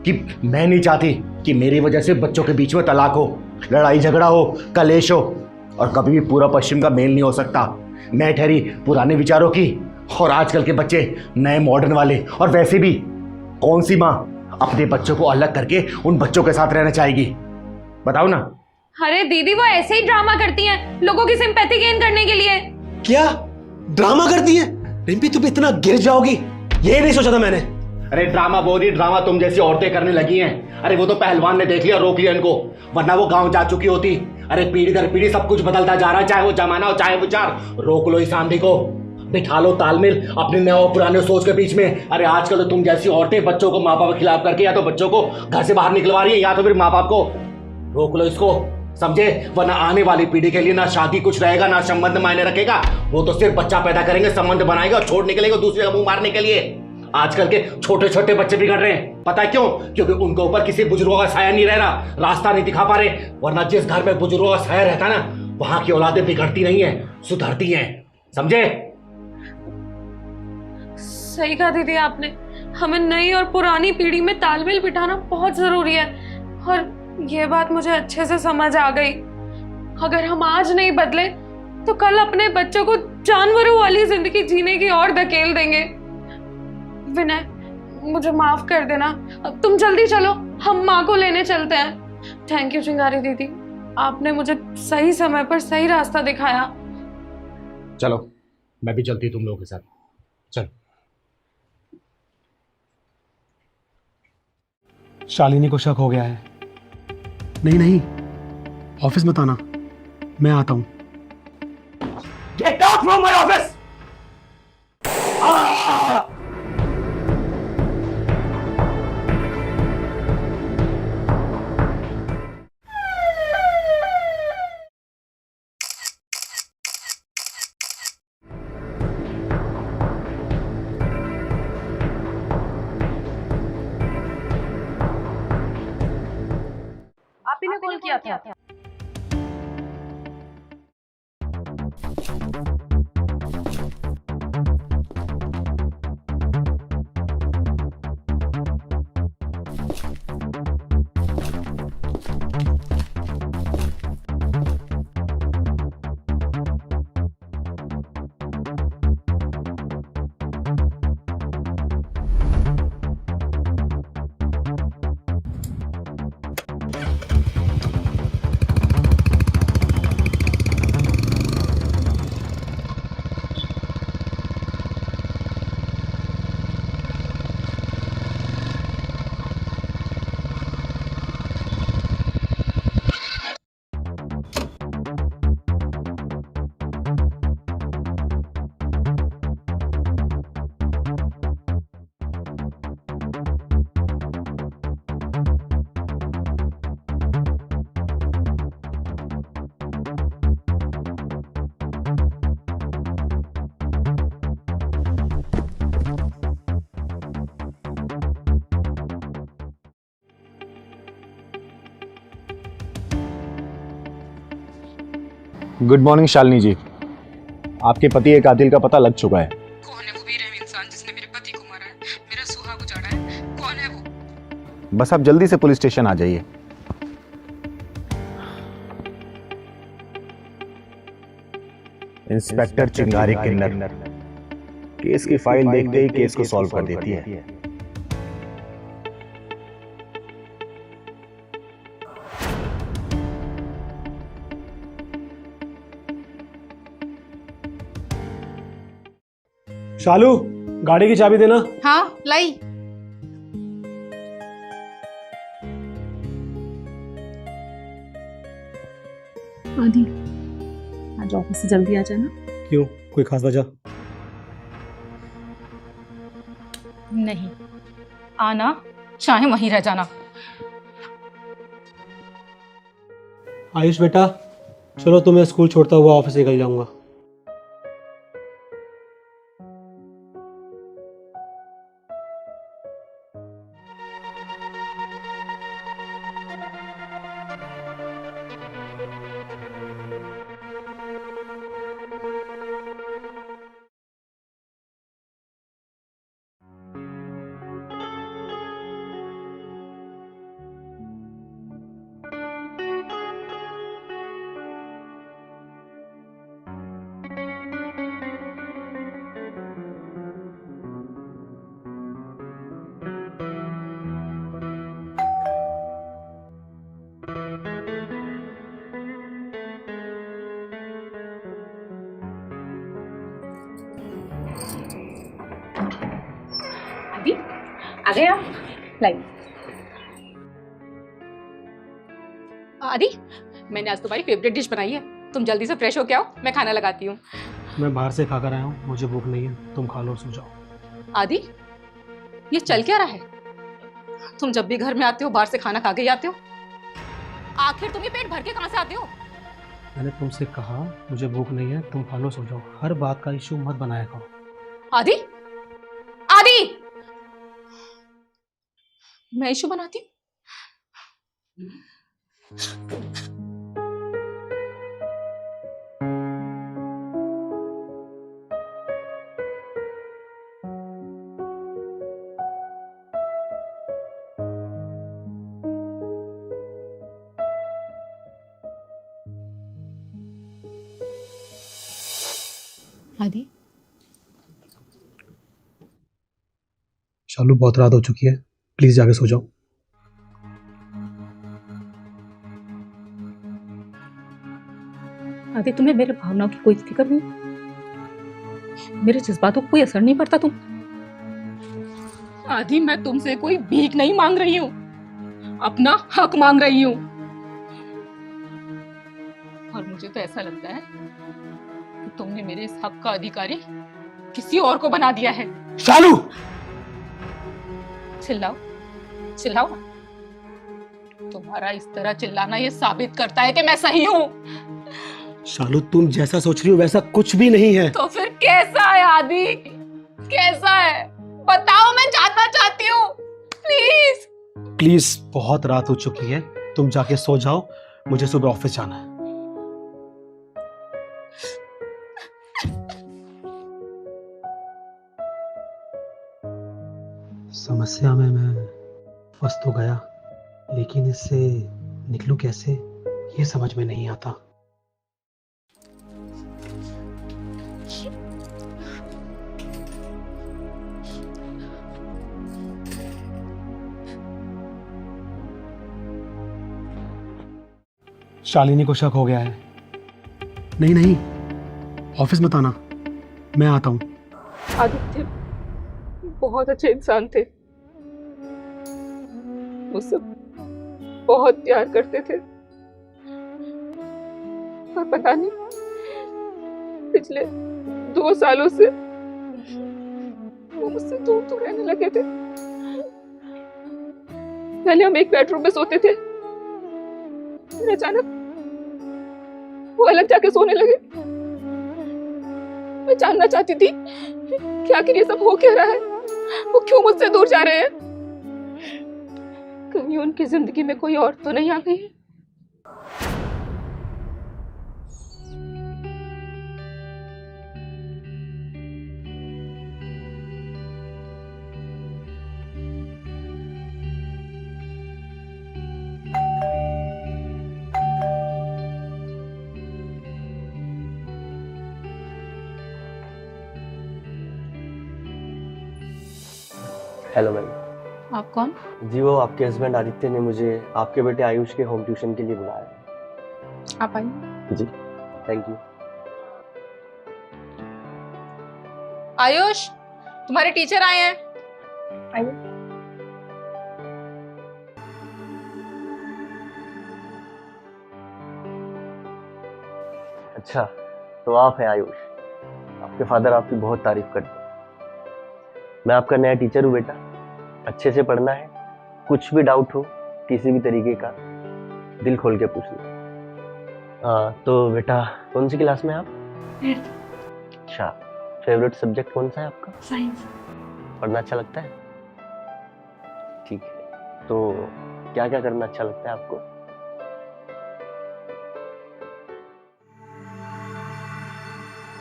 कि मैं नहीं चाहती कि मेरी वजह से बच्चों के बीच में तलाक हो, लड़ाई झगड़ा हो, कलेश हो, और कभी भी पूरा पश्चिम का मेल नहीं हो सकता। मैं ठहरी पुराने विचारों की और आजकल के बच्चे नए मॉडर्न वाले। और वैसे भी कौन सी माँ अपने बच्चों को अलग करके उन बच्चों के साथ रहना चाहेगी? बताओ ना। अरे दीदी वो ऐसे ही ड्रामा करती हैं लोगों की सिंपैथी गेन करने के लिए। क्या ड्रामा करती है? रिम्पी तुम इतना गिर जाओगी ये नहीं सोचा था मैंने। अरे ड्रामा बोरी ड्रामा तुम जैसी औरतें करने लगी हैं। अरे वो तो पहलवान ने देख लिया, रोक लिया इनको, वरना वो गांव जा चुकी होती। अरे पीढ़ी दर पीढ़ी सब कुछ बदलता जा रहा है, चाहे वो जमाना हो चाहे विचार। रोक लो इस आंधी को, बिठा लो तालमेल अपने नए और पुराने सोच के बीच में। अरे आजकल तो तुम जैसी औरतें बच्चों को माँ बाप के खिलाफ करके या तो बच्चों को घर से बाहर निकलवा रही है या तो फिर माँ बाप को। रोक लो इसको, समझे? वरना आने वाली पीढ़ी के लिए ना शादी कुछ रहेगा ना संबंध मायने रखेगा। वो तो सिर्फ बच्चा पैदा करेंगे, संबंध बनाएगा और छोड़ निकलेगा दूसरे का मुंह मारने के लिए। आजकल के छोटे छोटे बच्चे बिगड़ रहे हैं, पता है क्यों? क्योंकि उनके ऊपर किसी बुजुर्गों का साया नहीं रह रहा, रास्ता नहीं दिखा पा रहे। वरना जिस घर में बुजुर्गों का साया रहता ना, वहां की औलादें बिगड़ती नहीं है, सुधरती हैं, समझे? सही कहा दीदी आपने, हमें नई और पुरानी पीढ़ी में तालमेल बिठाना बहुत जरूरी है। और ये बात मुझे अच्छे से समझ आ गई। अगर हम आज नहीं बदले तो कल अपने बच्चों को जानवरों वाली जिंदगी जीने की ओर धकेल देंगे। विनय मुझे माफ कर देना, अब तुम जल्दी चलो, हम माँ को लेने चलते हैं। थैंक यू चिंगारी दीदी, आपने मुझे सही समय पर सही रास्ता दिखाया। चलो मैं भी चलती तुम लोगों के साथ, चलो। शालिनी को शक हो गया है। नहीं नहीं, ऑफिस मत आना, मैं आता हूं। Get out from my office! आप ही ने कॉल किया था। गुड मॉर्निंग शालिनी जी, आपके पति के कातिल का पता लग चुका है। कौन है वो बेरहम इंसान जिसने मेरे पति को मारा है, मेरा सुहाग उजाड़ा है? कौन है वो? बस आप जल्दी से पुलिस स्टेशन आ जाइए। इंस्पेक्टर चिंगारी किन्नर केस की फाइल देखते ही केस को सॉल्व कर देती है। शालू, गाड़ी की चाबी देना। हाँ लाई। आदि आज ऑफिस से जल्दी आ जाना। क्यों, कोई खास वजह? नहीं, आना चाहे वहीं रह जाना। आयुष बेटा, चलो तुम्हें स्कूल छोड़ता हुआ ऑफिस निकल जाऊंगा। आ गए आप? लाइए। आदि, मैंने आज तुम्हारी फेवरेट डिश बनाई है, तुम जल्दी से फ्रेश हो के आओ, मैं खाना लगाती हूँ। मैं बाहर से खाकर आया हूँ, मुझे भूख नहीं है, तुम खा लो और सो जाओ। आदि, ये चल क्या रहा है? तुम जब भी घर में आते हो बाहर से खाना खा के ही आते हो। आखिर तुम ये पेट भर के कहाँ से आते हो? मैंने तुमसे कहा मुझे भूख नहीं है, तुम खा लो सो जाओ। हर बात का इशू मत बनाया करो। आदि, आदि, मैं इशू बनाती हूँ? आदि, शालू बहुत रात हो चुकी है, प्लीज जाके सो जाओ। आदि, तुम्हें मेरे भावनाओं की कोई फिक्र नहीं? मेरे जज्बातों को कोई असर नहीं पड़ता तुम? आदि, मैं तुमसे कोई भीख नहीं मांग रही हूँ, अपना हक मांग रही हूँ। और मुझे तो ऐसा लगता है कि तुमने मेरे इस हक का अधिकारी किसी और को बना दिया है। शालू! चिल्लाओ, चिल्लाओ। तुम्हारा इस तरह चिल्लाना ये साबित करता है कि मैं सही हूँ। शालू, तुम जैसा सोच रही हो वैसा कुछ भी नहीं है। तो फिर कैसा है आदि? कैसा है? बताओ, मैं जानना चाहती हूँ, प्लीज। प्लीज, बहुत रात हो चुकी है, तुम जाके सो जाओ, मुझे सुबह ऑफिस जाना है। समस्या में मैं फंस तो गया, लेकिन इससे निकलूं कैसे ये समझ में नहीं आता। शालिनी को शक हो गया है। नहीं नहीं, ऑफिस मत आना, मैं आता हूं। आदित्य बहुत अच्छे इंसान थे, मुझसे बहुत प्यार करते थे, पर पता नहीं पिछले 2 सालों से वो मुझसे दूर दूर रहने लगे थे। पहले हम एक बेडरूम में सोते थे, फिर अचानक वो अलग जाके सोने लगे। मैं जानना चाहती थी कि आखिर ये सब हो क्या रहा है, वो क्यों मुझसे दूर जा रहे हैं? कहीं उनकी जिंदगी में कोई और तो नहीं आ गई है? Hello ma'am. आप कौन? जी, वो आपके हस्बैंड आदित्य ने मुझे आपके बेटे आयुष के होम ट्यूशन के लिए बुलाया है। आप आइए। जी, थैंक यू। आयुष, तुम्हारे टीचर आए हैं। आइए। अच्छा, तो आप हैं आयुष। आपके फादर आपकी बहुत तारीफ करते हैं। मैं आपका नया टीचर हूँ बेटा, अच्छे से पढ़ना है, कुछ भी डाउट हो किसी भी तरीके का दिल खोल के पूछ लो। तो बेटा कौन सी क्लास में आप? 8th। अच्छा, फेवरेट सब्जेक्ट कौन सा है आपका? साइंस। पढ़ना अच्छा लगता है? ठीक है, तो क्या क्या करना अच्छा लगता है आपको?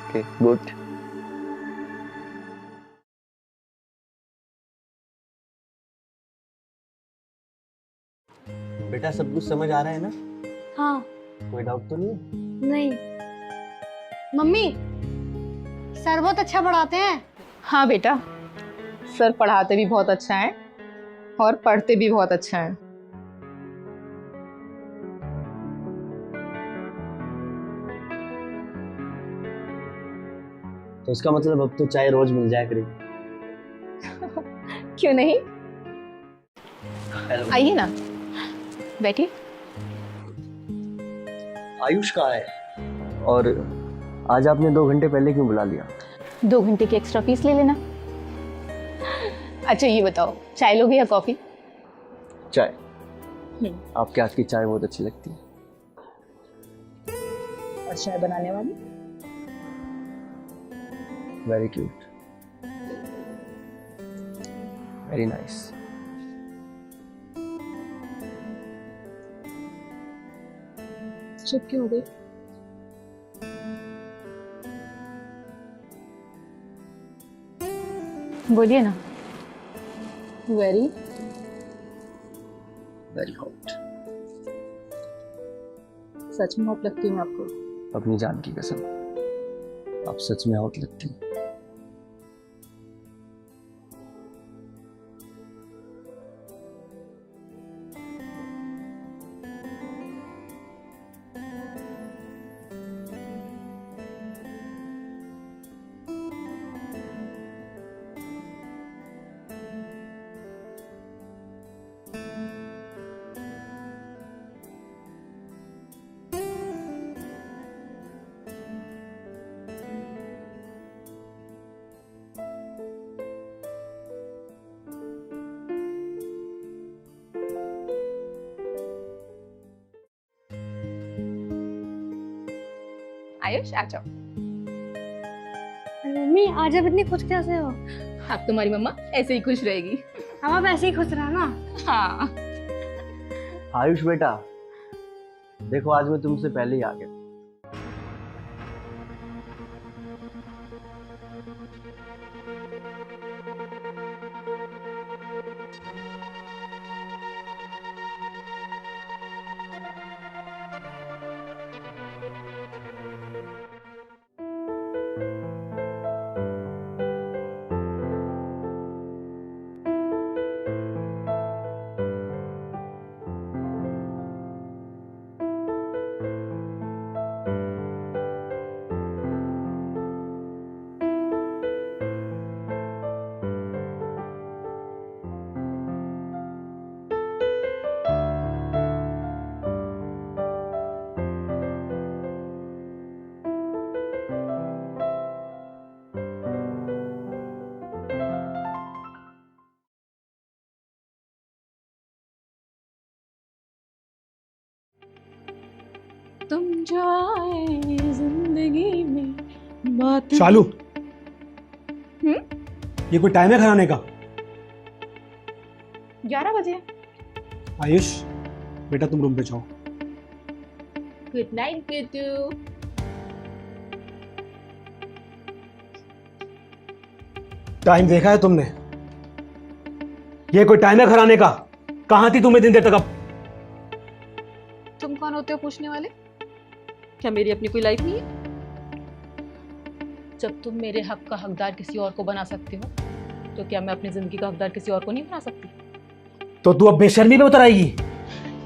Okay, good. बेटा सब कुछ समझ आ रहा है ना? हाँ। कोई डाउट तो नहीं है? नहीं। मम्मी, सर बहुत अच्छा पढ़ाते हैं। हाँ बेटा, सर पढ़ाते भी बहुत अच्छा है और पढ़ते भी बहुत अच्छा है। तो इसका मतलब अब तो चाय रोज मिल जाया करेगी। क्यों नहीं, आइए ना, बैठिए। आयुष कहाँ है? और आज आपने 2 घंटे पहले क्यों बुला लिया? 2 घंटे की एक्स्ट्रा फीस ले लेना। अच्छा ये बताओ, चाय लोगे या कॉफी? चाय। आपके हाथ की चाय बहुत अच्छी लगती है। और चाय बनाने वाली? Very cute, very nice. चुप क्यों हो गई? बोलिए ना। Very very hot. सच में हॉट लगती हूँ मैं आपको? अपनी जान की कसम, आप सच में हॉट लगती हैं। आयुष आ जाओ। मम्मी आज आप इतनी खुश कैसे हो? अब तुम्हारी मम्मा ऐसे ही खुश रहेगी। हम आप ऐसे ही खुश रहना। हाँ। आयुष बेटा, देखो आज मैं तुमसे पहले ही आ गया। तुम जो आए जिंदगी में बात। शालू, ये कोई टाइम है घर आने का? 11 बजे। आयुष बेटा तुम रूम पे जाओ। Good night Kittu. टाइम देखा है तुमने? ये कोई टाइम है घर आने का? कहां थी तुम्हें दिन देर तक? अब तुम कौन होते हो पूछने वाले? क्या मेरी अपनी कोई लाइफ नहीं है? जब तुम मेरे हक का हकदार किसी और को बना सकते हो, तो क्या मैं अपनी जिंदगी का हकदार किसी और को नहीं बना सकती? तो तू अब बेशर्मी में उतर आएगी?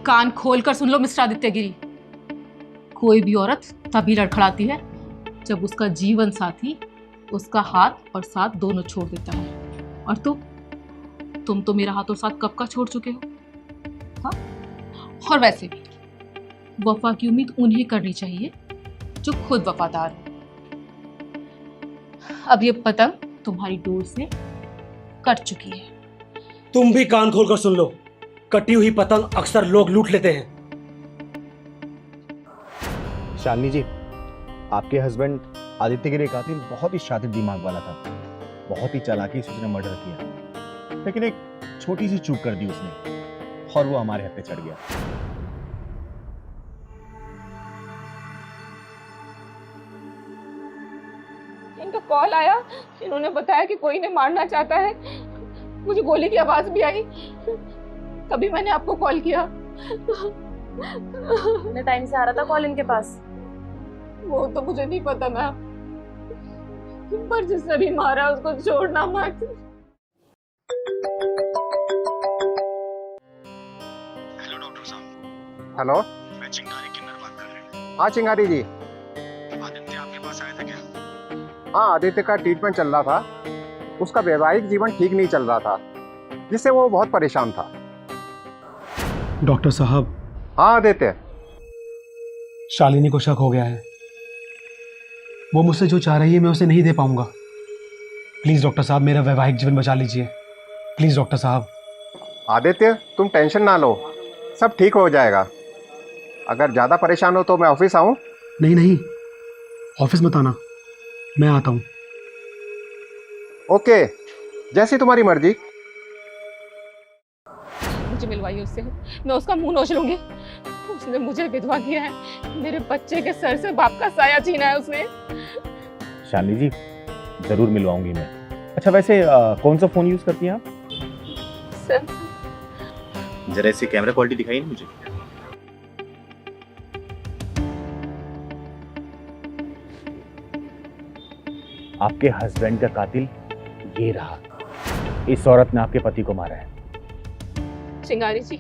कान खोल कर सुन लो मिस्टर आदित्य गिरी। कोई भी औरत तभी लड़खड़ाती है जब उसका जीवन साथी उसका हाथ और साथ दोनों छोड़ देता है। और तुम तो मेरा हाथ और साथ कब का छोड़ चुके हो। हाँ? और वैसे भी वफा की उम्मीद उन्हें करनी चाहिए जो खुद वफादार हो। अब ये पतंग तुम्हारी डोर से कट चुकी है। तुम भी कान खोलकर सुन लो, कटी हुई पतंग अक्सर लोग लूट लेते हैं। शालिनी जी, आपके हस्बैंड आदित्य गिरी कातिल बहुत ही शातिर दिमाग वाला था। बहुत ही चालाकी से उसने मर्डर किया, लेकिन एक छोटी सी चूक कर दी उसने और वो हमारे हाथ पे चढ़ गया। इनका कॉल आया, इन्होंने बताया कि कोई इन्हें मारना चाहता है। मुझे गोली की आवाज भी आई, तभी मैंने आपको कॉल किया। कितने टाइम से आ रहा था कॉल इनके पास? वो तो मुझे नहीं पता मैम, पर जिसने भी मारा उसको छोड़ना मत। हेलो डॉक्टर साहब। हेलो, मैं चिंगारी किन्नर बात कर रहा हूँ। हाँ चिंगारी जी। आदित्य आपके पास आया था क्या? हाँ, आदित्य का ट्रीटमेंट चल रहा था। उसका वैवाहिक जीवन ठीक नहीं चल रहा था, जिससे वो बहुत परेशान था। डॉक्टर साहब। हाँ आदित्य। शालिनी को शक हो गया है। वो मुझसे जो चाह रही है मैं उसे नहीं दे पाऊंगा। प्लीज डॉक्टर साहब मेरा वैवाहिक जीवन बचा लीजिए, प्लीज डॉक्टर साहब। आदित्य तुम टेंशन ना लो, सब ठीक हो जाएगा। अगर ज़्यादा परेशान हो तो मैं ऑफिस आऊँ? नहीं नहीं, ऑफिस मत आना, मैं आता हूँ। ओके, जैसी तुम्हारी मर्जी। मुझे मिलवाइए उससे, मैं उसका मुंह नोच लूंगी। उसने मुझे विधवा किया है, मेरे बच्चे के सर से बाप का साया छीना है उसने। शालिनी जी जरूर मिलवाऊंगी मैं। अच्छा वैसे कौन सा फोन यूज करती हैं आप? जरा इससे कैमरा क्वालिटी दिखाइए ना मुझे। आपके हस्बैंड का कातिल ये रहा। इस औरत ने आपके पति को मारा है। चिंगारी जी,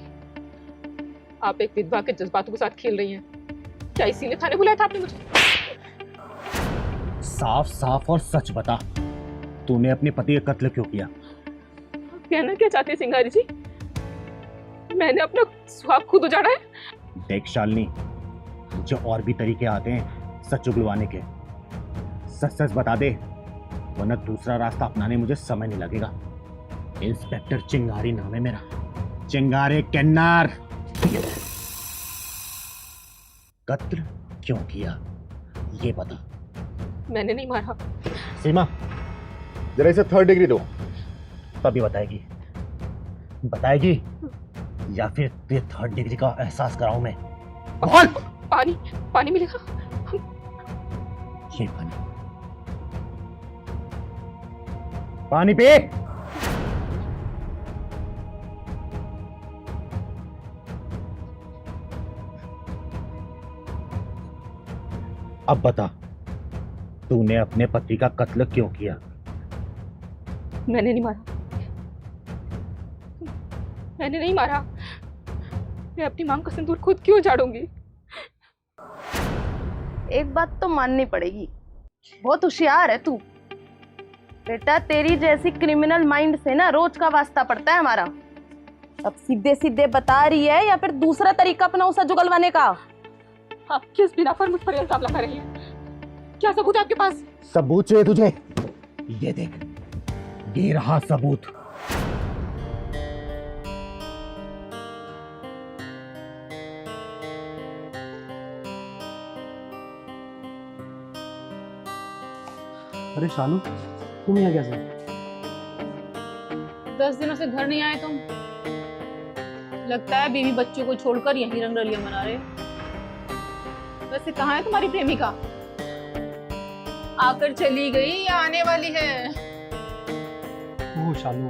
आप एक विधवा के जज्बातों के साथ खेल रही हैं। क्या इसीलिए थाने बुलाया था आपने मुझे? साफ साफ और सच बता, तूने अपने पति का कत्ल क्यों किया? कहना क्या चाहते हैं चिंगारी जी? मैंने अपना सुहाग खुद उजाड़ा है? देख शालिनी, मुझे और भी तरीके आते हैं सच उगलवाने के। सच सच बता दे, वरना दूसरा रास्ता अपनाने मुझे समय नहीं लगेगा। इंस्पेक्टर चिंगारी नाम है मेरा, चिंगारे किन्नर। कत्ल क्यों किया ये बता। मैंने नहीं मारा। सीमा जरा इसे 3rd डिग्री दो, तभी बताएगी। बताएगी या फिर ते 3rd डिग्री का एहसास कराऊं मैं? बोल। पानी, पानी मिलेगा? ये पानी, पानी पे। अब बता, तूने अपने पति का कत्ल क्यों किया? मैंने नहीं मारा, मैंने नहीं मारा। मैं अपनी मांग का सिंदूर खुद क्यों झाड़ूंगी? एक बात तो माननी पड़ेगी, बहुत होशियार है तू बेटा। तेरी जैसी क्रिमिनल माइंड से ना रोज का वास्ता पड़ता है हमारा। अब सीधे सीधे बता रही है या फिर दूसरा तरीका अपना उसे जुगलवाने का? आप किस बिना पर मुझ पर इल्जाम लगा रही हैं? क्या सबूत है आपके पास? सबूत चाहिए तुझे? ये देख, ये रहा सबूत। अरे शालू, तुम यहाँ कैसे? 10 दिनों से घर नहीं आए तुम। लगता है बीवी बच्चों को छोड़कर यहीं रंगरलियां मना रहे। वैसे कहाँ है तुम्हारी प्रेमिका? आकर चली गई या आने वाली है? ओह शालू,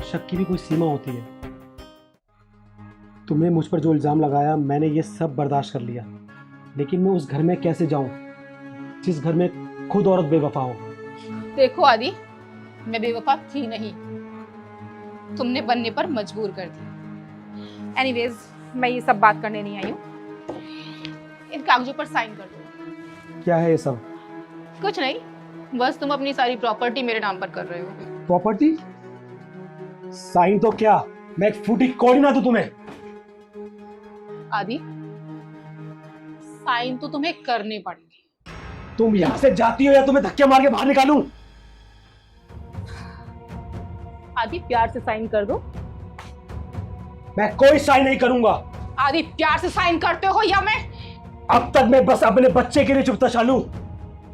शक की भी कोई सीमा होती है। तुमने मुझ पर जो इल्जाम लगाया मैंने ये सब बर्दाश्त कर लिया, लेकिन मैं उस घर में कैसे जाऊं जिस घर में खुद औरत बेवफा हो? देखो आदि, मैं बेवफा थी नहीं, तुमने बनने पर मजबूर कर दी। एनीवेज, मैं ये सब बात करने नहीं आई हूँ। इन कागजों पर साइन कर दो। क्या है ये सब? कुछ नहीं, बस तुम अपनी सारी प्रॉपर्टी मेरे नाम पर कर रहे हो। प्रॉपर्टी? साइन तो क्या, मैं एक फूटी कौड़ी ना दूं तुम्हें? आदि, साइन तो तुम्हें करने पड़ेंगे। तुम यहां से जाती हो या तुम्हें धक्के मार के बाहर निकालूं? आदि प्यार से साइन कर दो। मैं कोई साइन नहीं करूंगा। आदि प्यार से साइन करते हो या मैं? अब तक मैं बस अपने बच्चे के लिए चुप था शालू,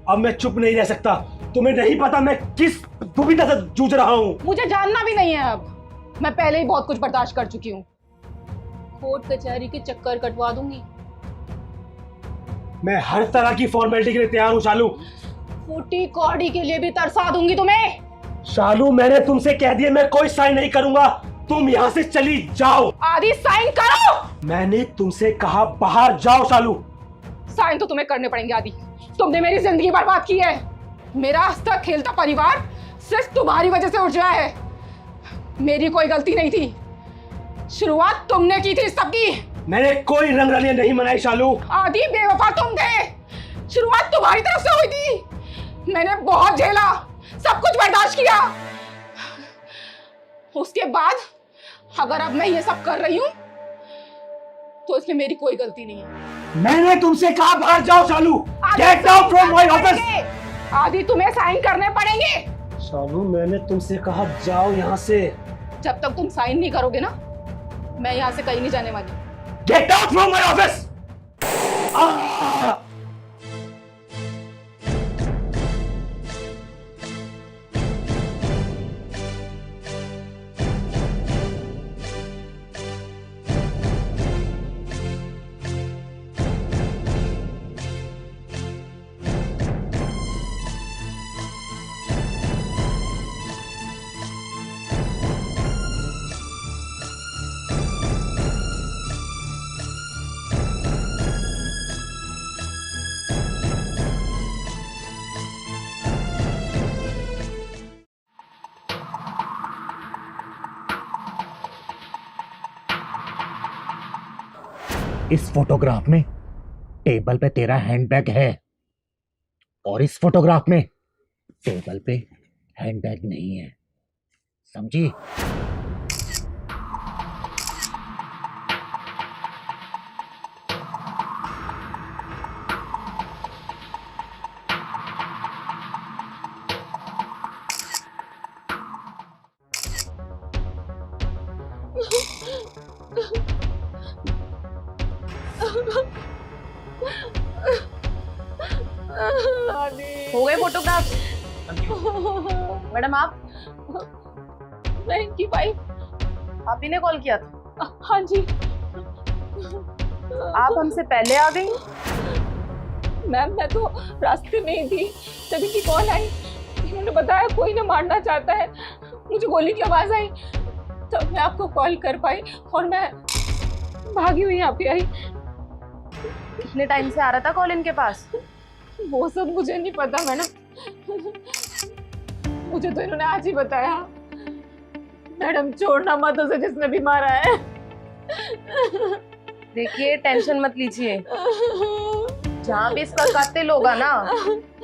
अब मैं चुप नहीं रह सकता। तुम्हें नहीं पता मैं किस दुविधा से जूझ रहा हूं। मुझे जानना भी नहीं है अब, मैं पहले ही बहुत कुछ बर्दाश्त कर चुकी हूँ। कोर्ट कचहरी के चक्कर कटवा दूंगी। मैं हर तरह की फॉर्मेलिटी के लिए तैयार हूं शालू। फूटी कौड़ी के लिए भी तरसा दूंगी तुम्हें। शालू, मैंने तुमसे कह दिया मैं कोई साइन नहीं करूंगा, तुम यहाँ से चली जाओ। आदि साइन करो। मैंने तुमसे कहा बाहर जाओ शालू। साइन तो तुम्हें करने पड़ेंगे आदि, तुमने मेरी जिंदगी बर्बाद की है। मेरा हंसता खेलता परिवार सिर्फ तुम्हारी वजह से उठ गया है। मेरी कोई गलती नहीं थी, शुरुआत तुमने की थी सबकी। मैंने कोई रंगरलियां नहीं मनाई शालू। आदि बेवफा तुम थे, शुरुआत तुम्हारी तरफ से हुई थी। मैंने बहुत झेला, सब कुछ बर्दाश्त किया। उसके बाद अगर अब मैं ये सब कर रही हूं तो इसमें मेरी कोई गलती नहीं है। मैंने तुमसे कहा बाहर जाओ Shalu. Get out from my office. Aadi तुम्हें साइन करने पड़ेंगे। शालू मैंने तुमसे कहा जाओ यहाँ से। जब तक तुम साइन नहीं करोगे ना, मैं यहाँ से कहीं नहीं जाने वाली। Gate out from my office. इस फोटोग्राफ में टेबल पे तेरा हैंडबैग है और इस फोटोग्राफ में टेबल पे हैंडबैग नहीं है, समझी? हो गए फोटोग्राफ? मैडम आप? मैं इनकी वाइफ। आप ही ने कॉल किया था? हाँ जी। आप हमसे पहले आ गई? मैम मैं तो रास्ते में ही थी जब इनकी कॉल आई। इन्होंने बताया कोई ना मारना चाहता है, मुझे गोली की आवाज आई, तब मैं आपको कॉल कर पाई और मैं भागी हुई यहाँ पे आई। कितने टाइम से आ रहा था कॉल इनके पास? वो सब मुझे नहीं पता मैडम, मुझे तो इन्होंने आज ही बताया। मैडम छोड़ना मत उसे जिसने भी मारा है। देखिए टेंशन मत लीजिए, जहाँ भी इसका कातिल होगा ना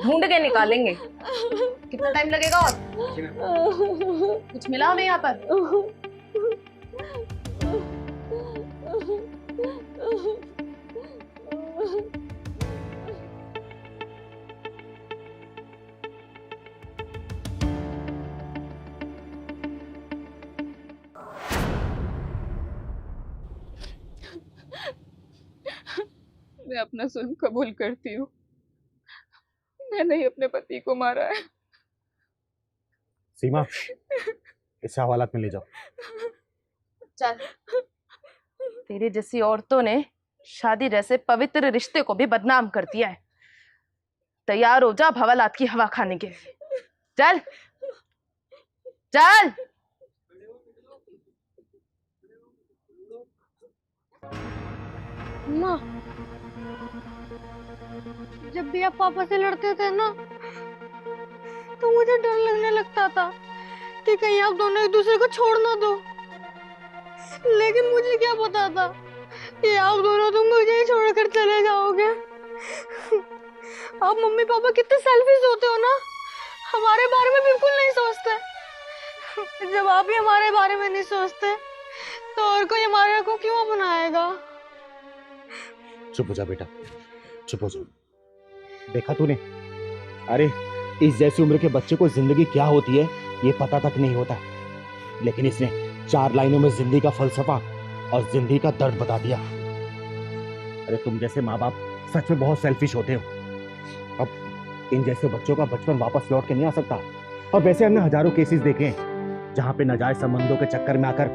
ढूंढ के निकालेंगे। कितना टाइम लगेगा और? कुछ मिला हमें यहाँ पर? मैं अपना जुल्म कबूल करती हूँ, मैंने ही अपने पति को मारा है। सीमा, इसे हवालात में ले जाओ। चल, तेरे जैसी औरतों ने शादी जैसे पवित्र रिश्ते को भी बदनाम कर दिया है। तैयार हो जा हवालात की हवा खाने के लिए। चल चल। माँ, जब भी आप पापा से लड़ते थे ना तो मुझे डर लगने लगता था कि कहीं आप दोनों एक दूसरे को छोड़ ना दो। लेकिन मुझे क्या पता था कि आप दोनों तो मुझे ही छोड़कर चले जाओगे। आप मम्मी पापा कितने सेल्फिश होते हो ना, हमारे बारे में बिल्कुल नहीं सोचते। जब आप ही हमारे बारे में नहीं सोचते तो और कोई हमारे को क्यों अपनाएगा? चुप हो जा बेटा, चुप हो जा। देखा तूने, अरे इस जैसी उम्र के बच्चे को जिंदगी क्या होती है ये पता तक नहीं होता, लेकिन इसने 4 लाइनों में जिंदगी का फलसफा और जिंदगी का दर्द बता दिया। अरे तुम जैसे माँ बाप सच में बहुत सेल्फिश होते हो। अब इन जैसे बच्चों का बचपन वापस लौट के नहीं आ सकता। और वैसे हमने हजारों केसेस देखे हैं जहाँ पे नाजायज संबंधों के चक्कर में आकर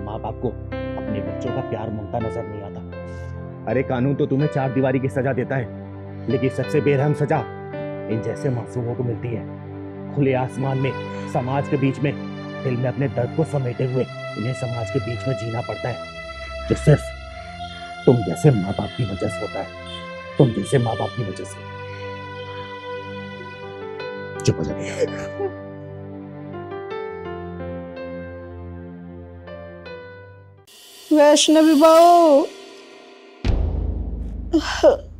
माँ बाप को अपने बच्चों का प्यार ममता नजर नहीं आता। अरे कानून तो तुम्हें 4 दीवारी की सजा देता है, लेकिन सबसे बेरहम सजा इन जैसे मासूमों को मिलती है। खुले आसमान में, समाज के बीच में, दिल में अपने दर्द को समेटे हुए इन्हें समाज के बीच में जीना पड़ता है, जो सिर्फ तुम जैसे माँ बाप की वजह से होता है। तुम जैसे माँ बाप की वजह से। चुप हो जा। वैष्णवी बाऊ,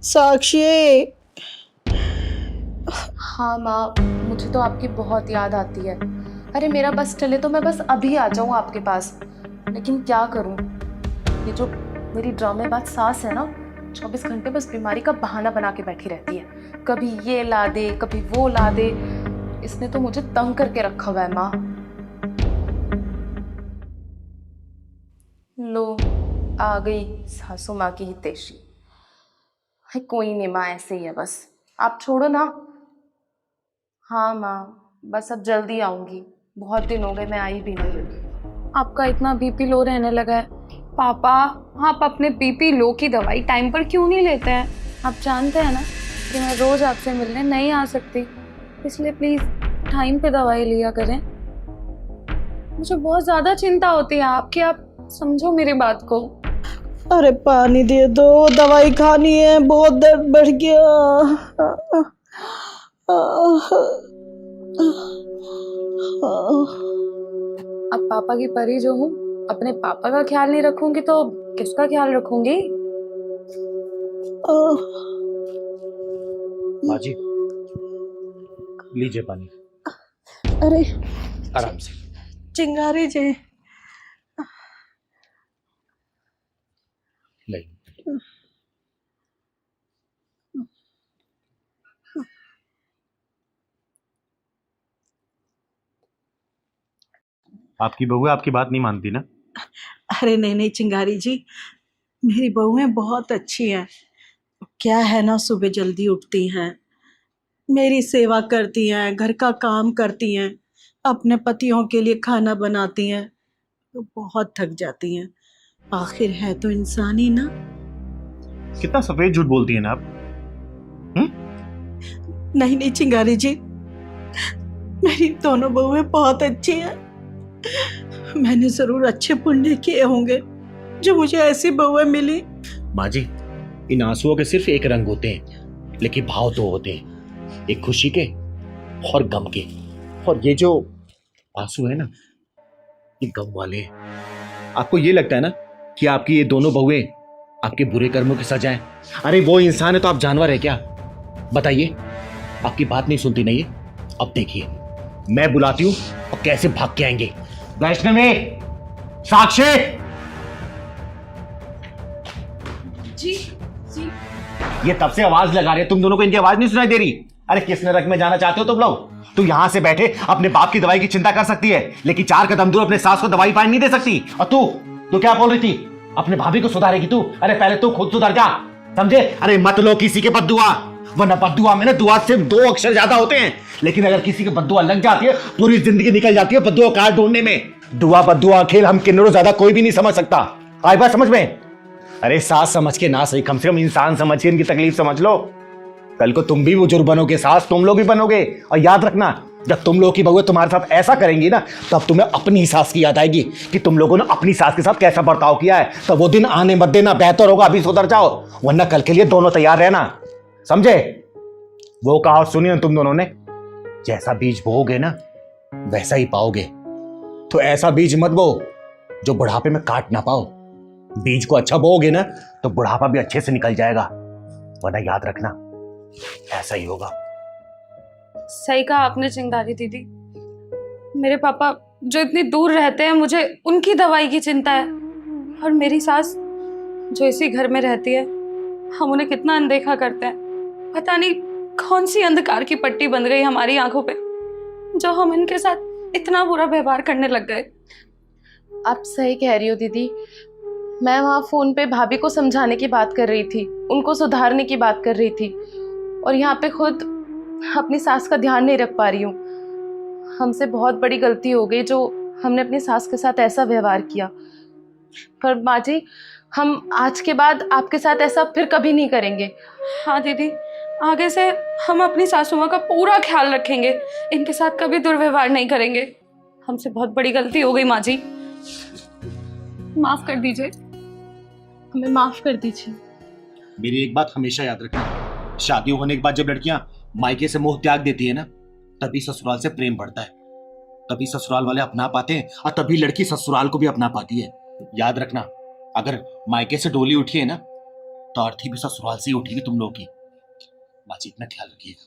साक्षी। हाँ माँ, मुझे तो आपकी बहुत याद आती है। अरे मेरा बस चले तो मैं बस अभी आ जाऊँ आपके पास, लेकिन क्या करूँ, ये जो मेरी ड्रामेबाज सास है ना, 24 घंटे बस बीमारी का बहाना बना के बैठी रहती है। कभी ये ला दे, कभी वो ला दे। इसने तो मुझे तंग करके रखा हुआ है माँ। लो, आ गई सासू माँ की हितैषी। कोई नहीं माँ, ऐसे ही है बस, आप छोड़ो ना। हाँ माँ, बस अब जल्दी आऊंगी, बहुत दिन हो गए मैं आई भी नहीं। आपका इतना बीपी लो रहने लगा है पापा, आप अपने बीपी लो की दवाई टाइम पर क्यों नहीं लेते हैं? आप जानते हैं ना कि मैं रोज आपसे मिलने नहीं आ सकती, इसलिए प्लीज टाइम पे दवाई लिया करें। मुझे बहुत ज्यादा चिंता होती है आपकी, आप समझो मेरी बात को। अरे पानी दे दो, दवाई खानी है, बहुत दर्द बढ़ गया। अब पापा की परी जो हूँ, अपने पापा का ख्याल नहीं रखूंगी तो किसका ख्याल रखूंगी? माँ जी, लीजिए पानी। अरे आराम से। चिंगारी जी, ले। आपकी बहू आपकी बात नहीं मानती ना? अरे नहीं नहीं चिंगारी जी, मेरी बहुएं बहुत अच्छी हैं। क्या है ना, सुबह जल्दी उठती हैं, मेरी सेवा करती हैं, घर का काम करती हैं, अपने पतियों के लिए खाना बनाती हैं, तो बहुत थक जाती हैं। आखिर है तो इंसान ही ना। कितना सफेद झूठ बोलती है ना आप। नहीं नहीं चिंगारी जी, मेरी दोनों बहुएं बहुत अच्छी हैं। मैंने जरूर अच्छे पुण्य किए होंगे जो मुझे ऐसी बहुएं मिली। माँ जी, इन आंसुओं के सिर्फ एक रंग होते हैं, लेकिन भाव दो होते हैं, एक खुशी के और गम के। और ये जो आंसू है ना, ये गम वाले हैं। आपको ये लगता है ना कि आपकी ये दोनों बहुएं आपके बुरे कर्मों की सजा है? अरे वो इंसान है तो आप जानवर है क्या? बताइए, आपकी बात नहीं सुनती नहीं है? अब देखिए, मैं बुलाती हूँ और कैसे भाग के आएंगे। वैष्णवी, साक्षी, जी जी। ये तब से आवाज लगा रहे हैं, तुम दोनों को इनकी आवाज नहीं सुनाई दे रही? अरे किस नरक में जाना चाहते हो तुम लोग? तू यहां से बैठे अपने बाप की दवाई की चिंता कर सकती है, लेकिन 4 कदम दूर अपने सास को दवाई पानी नहीं दे सकती। और तू क्या बोल रही थी? अपने भाभी को सुधारेगी तू? अरे पहले तू खुद सुधर जा, समझे? अरे मत लो किसी के बद्दुआ, वरना बद्दुआ में ना दुआ से 2 अक्षर ज्यादा होते हैं, लेकिन अगर किसी की बद्दुआ लग जाती है पूरी जिंदगी निकल जाती है बद्दुआ कार्ड ढूंढने में। दुआ बद्दुआ खेल हम किन्नरों ज्यादा कोई भी नहीं समझ सकता। आई बात समझ में? अरे सास समझ के ना सही, कम से कम इंसान समझ के इनकी तकलीफ समझ लो। कल को तुम भी बुजुर्ग बनोगे, सास तुम लोग भी बनोगे। और याद रखना, जब तुम लोग की बहुएं तुम्हारे साथ ऐसा करेंगी ना, तब तुम्हें अपनी ही सास की याद आएगी कि तुम लोगों ने अपनी सास के साथ कैसा बर्ताव किया है। तो वो दिन आने मत देना, बेहतर होगा अभी सुधर जाओ, वरना कल के लिए दोनों तैयार रहना, समझे? वो कहावत सुनी ना तुम दोनों ने, जैसा बीज बोओगे ना वैसा ही पाओगे। तो ऐसा बीज मत बो जो बुढ़ापे में काट ना पाओ। बीज को अच्छा बोओगे ना तो बुढ़ापा भी अच्छे से निकल जाएगा, वरना याद रखना ऐसा ही होगा। सही कहा आपने चिंगारी दीदी। मेरे पापा जो इतनी दूर रहते हैं, मुझे उनकी दवाई की चिंता है, और मेरी सास जो इसी घर में रहती है, हम उन्हें कितना अनदेखा करते हैं। पता नहीं कौन सी अंधकार की पट्टी बंध गई हमारी आंखों पे, जो हम इनके साथ इतना बुरा व्यवहार करने लग गए। आप सही कह रही हो दीदी। मैं वहाँ फोन पे भाभी को समझाने की बात कर रही थी, उनको सुधारने की बात कर रही थी, और यहाँ पे खुद अपनी सास का ध्यान नहीं रख पा रही हूँ। हमसे बहुत बड़ी गलती हो गई जो हमने अपनी सास के साथ ऐसा व्यवहार किया। पर माँ जी, हम आज के बाद आपके साथ ऐसा फिर कभी नहीं करेंगे। हाँ दीदी, आगे से हम अपनी सासू माँ का पूरा ख्याल रखेंगे, इनके साथ कभी दुर्व्यवहार नहीं करेंगे। हमसे बहुत बड़ी गलती हो गई माँ जी, माफ कर दीजिए, हमें माफ कर दीजिए। मेरी एक बात हमेशा याद रखना, शादी होने के बाद जब लड़कियां मायके से मोह त्याग देती है ना, तभी ससुराल से प्रेम बढ़ता है, तभी ससुराल वाले अपना पाते हैं, और तभी लड़की ससुराल को भी अपना पाती है। याद रखना, अगर मायके से डोली उठी है ना, तो अर्थी भी ससुराल से ही उठेगी तुम लोग की। बाजी, इतना ख्याल रखिएगा।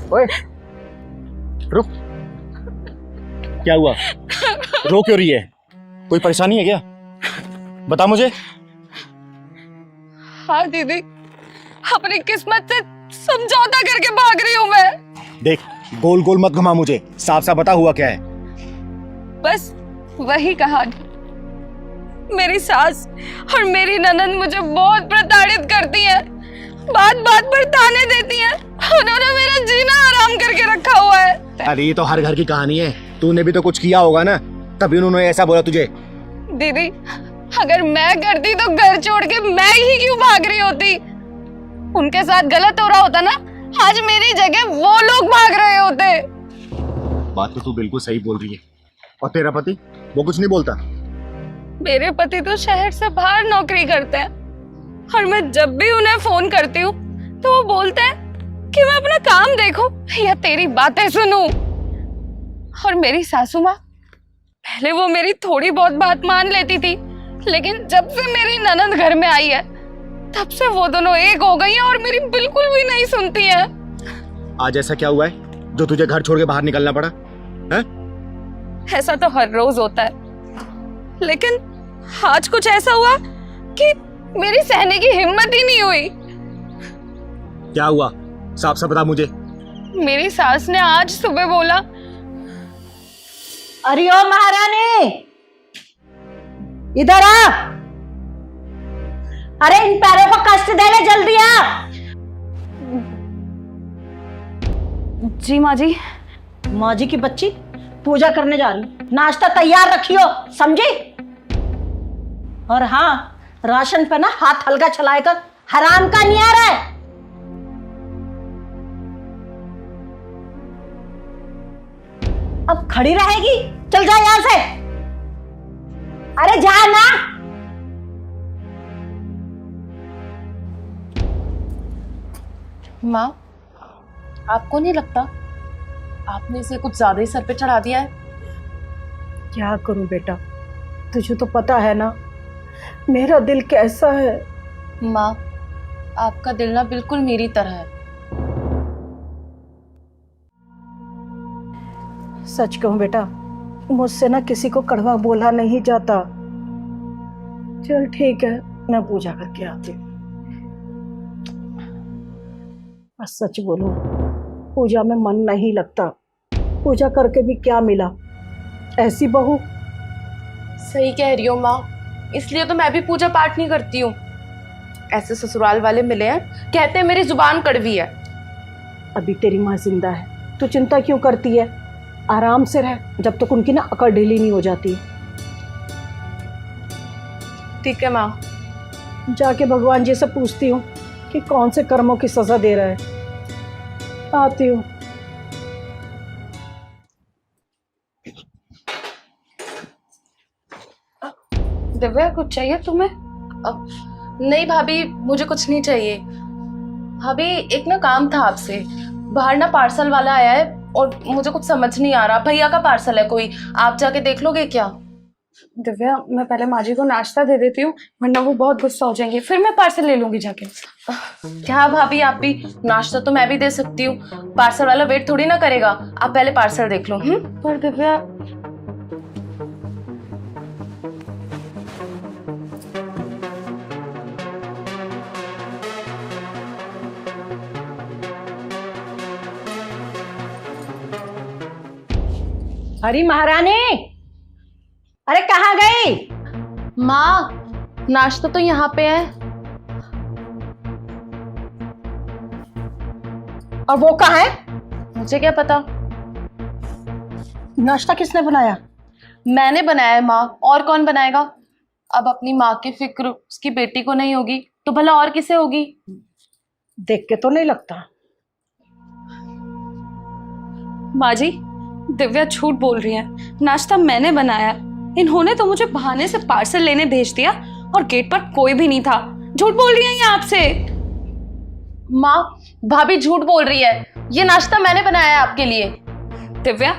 ओए, रुक। क्या हुआ? रो क्यों रही है? कोई परेशानी है क्या? बता मुझे। हाँ दीदी, अपनी किस्मत से समझौता करके भाग रही हूँ मैं। देख, गोल गोल मत घुमा मुझे, साफ साफ बता हुआ क्या है। बस वही कहानी। मेरी सास और मेरी ननद मुझे बहुत प्रताड़ित करती हैं, बात बात पर ताने देती हैं। उन्होंने मेरा जीना हराम करके रखा हुआ है। अरे ये तो हर घर की कहानी है, तूने भी तो कुछ किया होगा ना, तभी उन्होंने ऐसा बोला तुझे। दीदी, अगर मैं करती तो घर छोड़ के मैं ही क्यों भाग रही होती? उनके साथ गलत हो रहा होता ना, आज मेरी जगह वो लोग भाग रहे होते। बात तो तू बिल्कुल सही बोल रही है। और तेरा पति, वो कुछ नहीं बोलता? मेरे पति तो शहर से बाहर नौकरी करते हैं, और मैं जब भी उन्हें फोन करती हूँ तो वो बोलते हैं कि मैं अपना काम देखूं या तेरी बातें सुनूं। और मेरी सासू माँ, पहले वो मेरी थोड़ी बहुत बात मान लेती थी, लेकिन जब से मेरी ननद घर में आई है तब से वो दोनों एक हो गई हैं और मेरी बिल्कुल भी नहीं सुनती हैं। आज ऐसा क्या हुआ है जो तुझे घर छोड़ के बाहर निकलना पड़ा है? ऐसा तो हर रोज होता है, लेकिन आज कुछ ऐसा हुआ कि मेरी सहने की हिम्मत ही नहीं हुई। क्या हुआ, साफ साफ बता मुझे। मेरी सास ने आज सुबह बोला, अरे ओ महारानी, इधर आ। अरे इन पैरों को कष्ट दे ले, जल्दी आ। जी माँ जी। माँ जी की बच्ची, पूजा करने जा रही हूँ, नाश्ता तैयार रखियो, समझी? और हाँ, राशन पे ना हाथ हल्का चलाए कर, हराम का नहीं आ रहा है। अब खड़ी रहेगी? चल जा यहां से। अरे जा ना। माँ, आपको नहीं लगता आपने इसे कुछ ज्यादा ही सर पे चढ़ा दिया है? क्या करूं बेटा, तुझे तो पता है ना मेरा दिल कैसा है। माँ, आपका दिल ना बिल्कुल मेरी तरह है। सच कहूं बेटा, मुझसे ना किसी को कड़वा बोला नहीं जाता। चल ठीक है, मैं पूजा करके आती हूँ। बस सच बोलूं, पूजा में मन नहीं लगता। पूजा करके भी क्या मिला, ऐसी बहू। सही कह रही हो माँ, इसलिए तो मैं भी पूजा पाठ नहीं करती हूँ। ऐसे ससुराल वाले मिले हैं, कहते हैं मेरी जुबान कड़वी है। अभी तेरी माँ जिंदा है, तू चिंता क्यों करती है? आराम से रह जब तक उनकी ना अकड़ ढीली नहीं हो जाती। ठीक है माँ। जाके भगवान जी से पूछती हूँ कि कौन से कर्मों की सजा दे रहा है। आती हूँ। दिव्या, कुछ चाहिए तुम्हें? नहीं भाभी, मुझे कुछ नहीं चाहिए। भाभी, एक ना काम था आपसे। बाहर ना पार्सल वाला आया है और मुझे कुछ समझ नहीं आ रहा। भैया का पार्सल है कोई, आप जाके देख लोगे क्या? दिव्या, मैं पहले माँ जी को नाश्ता दे देती हूँ, वरना वो बहुत गुस्सा हो जाएंगे, फिर मैं पार्सल ले लूंगी जाके। क्या भाभी, आप भी? नाश्ता तो मैं भी दे सकती हूँ, पार्सल वाला वेट थोड़ी ना करेगा। आप पहले पार्सल देख लो। पर दिव्या, अरे महारानी, अरे कहाँ गई? माँ, नाश्ता तो यहाँ पे है। और वो कहाँ है? मुझे क्या पता। नाश्ता किसने बनाया? मैंने बनाया है माँ, और कौन बनाएगा? अब अपनी माँ की फिक्र उसकी बेटी को नहीं होगी तो भला और किसे होगी? देख के तो नहीं लगता। माँ जी, दिव्या झूठ बोल रही है। नाश्ता मैंने बनाया। इन्होंने तो मुझे बहाने से पार्सल लेने भेज दिया और गेट पर कोई भी नहीं था। झूठ बोल रही है ये आपसे। माँ, भाभी झूठ बोल रही है। ये नाश्ता मैंने बनाया है आपके लिए। दिव्या,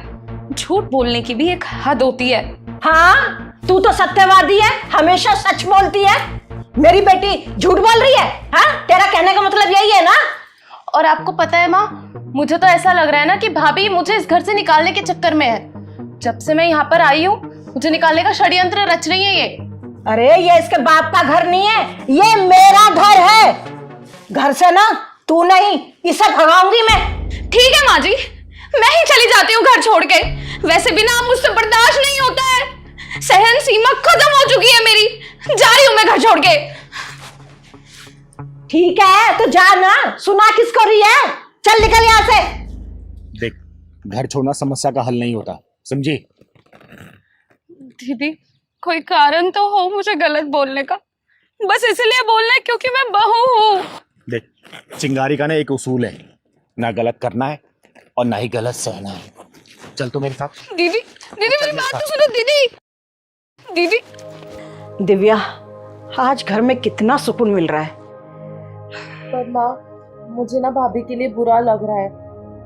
झूठ बोलने की भी एक हद होती है। हाँ, तू तो सत्यवादी है, हमेशा सच बोलती है। मेरी बेटी झूठ बोल रही है? हाँ, तेरा कहने का मतलब यही है ना? और आपको पता है माँ, मुझे तो ऐसा लग रहा है ना कि भाभी मुझे इस घर से निकालने के चक्कर में है। जब से मैं यहाँ पर आई हूँ मुझे निकालने का षड्यंत्र रच रही है ये। अरे ये इसके बाप का घर नहीं है, ये मेरा घर है। घर से ना तू नहीं, इसे भगाऊंगी मैं। ठीक है माँ जी, मैं ही चली जाती हूँ घर छोड़ के। वैसे भी ना अब मुझसे बर्दाश्त नहीं होता है, सहन सीमा खत्म हो चुकी है मेरी। जा रही हूँ मैं घर छोड़ के। ठीक है तो जा ना, सुना किसको रही है? चल निकल यहाँ से। देख, घर छोड़ना समस्या का हल नहीं होता, समझी? दीदी कोई कारण तो हो मुझे गलत बोलने का, बस इसलिए बोलना है क्योंकि मैं बहू हूँ। देख, चिंगारी का ना एक उसूल है, ना गलत करना है और ना ही गलत सहना है। चल तो मेरे साथ। दीदी दीदी मेरी बात तो सुनो। दीदी दीदी दिव्या, आज घर में कितना सुकून मिल रहा है। पर माँ, मुझे ना भाभी के लिए बुरा लग रहा है,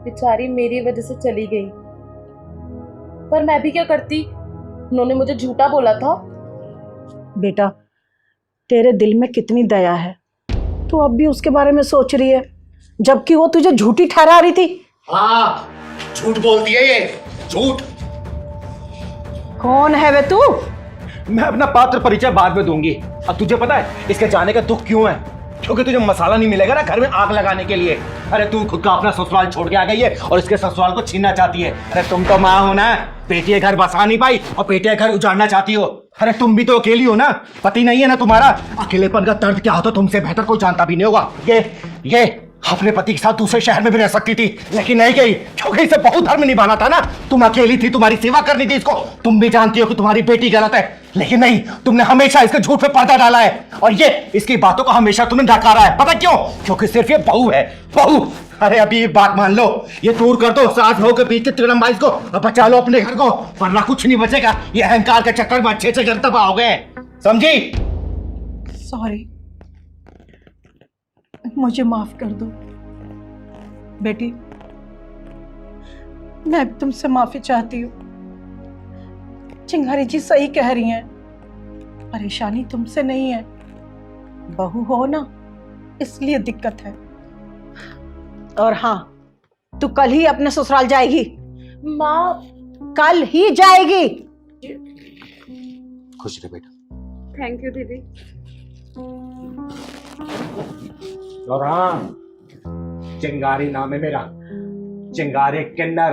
बेचारी मेरी वजह से चली गई। पर मैं भी क्या करती, उन्होंने मुझे झूठा बोला था। बेटा, तेरे दिल में कितनी दया है, तू अब भी उसके बारे में सोच रही है, जबकि वो तुझे झूठी ठहरा रही थी। हाँ, झूठ बोलती है ये, झूठ। कौन है वे तू? मैं अपना पात्र परिचय बाद में दूंगी। अब तुझे पता है इसके जाने का दुख क्यों है? क्योंकि तुझे मसाला नहीं मिलेगा ना घर में आग लगाने के लिए। अरे तू खुद का अपना ससुराल छोड़ के आ गई है और इसके ससुराल को छीनना चाहती है। अरे तुम तो माँ हो ना, बेटी के घर बसा नहीं पाई और बेटे के घर उजाड़ना चाहती हो। अरे तुम भी तो अकेली हो ना, पति नहीं है ना तुम्हारा। अकेलेपन का दर्द क्या होता तुमसे बेहतर कोई जानता भी नहीं होगा। ये अपने पति के साथ दूसरे शहर में भी रह सकती थी, लेकिन नहीं गई क्योंकि इसे बहुत धर्म निभाना था ना। तुम अकेली थी, तुम्हारी सेवा करनी थी इसको। तुम भी जानती हो कि तुम्हारी बेटी गलत है, लेकिन नहीं, तुमने हमेशा इसके झूठ पे पर्दा डाला है और ये इसकी बातों को हमेशा तुमने नकारा है। पता क्यों? क्योंकि सिर्फ ये बहू है, बहू। अरे अभी ये बात मान लो, ये दूर कर दो सास बहू के बीच के तिरंबाइज को और बचा लो अपने घर को, वरना कुछ नहीं बचेगा। ये अहंकार के चक्कर में अच्छे घर तबाह हो गए, समझी? सॉरी, मुझे माफ कर दो बेटी। मैं भी तुमसे माफी चाहती हूँ। चिंगारी जी सही कह रही हैं, परेशानी तुमसे नहीं है, बहू हो ना इसलिए दिक्कत है। और हाँ, तू कल ही अपने ससुराल जाएगी। माँ, कल ही जाएगी। खुश रहे बेटा। थैंक यू दीदी। और हाँ, चिंगारी नाम है मेरा, चिंगारी किन्नर।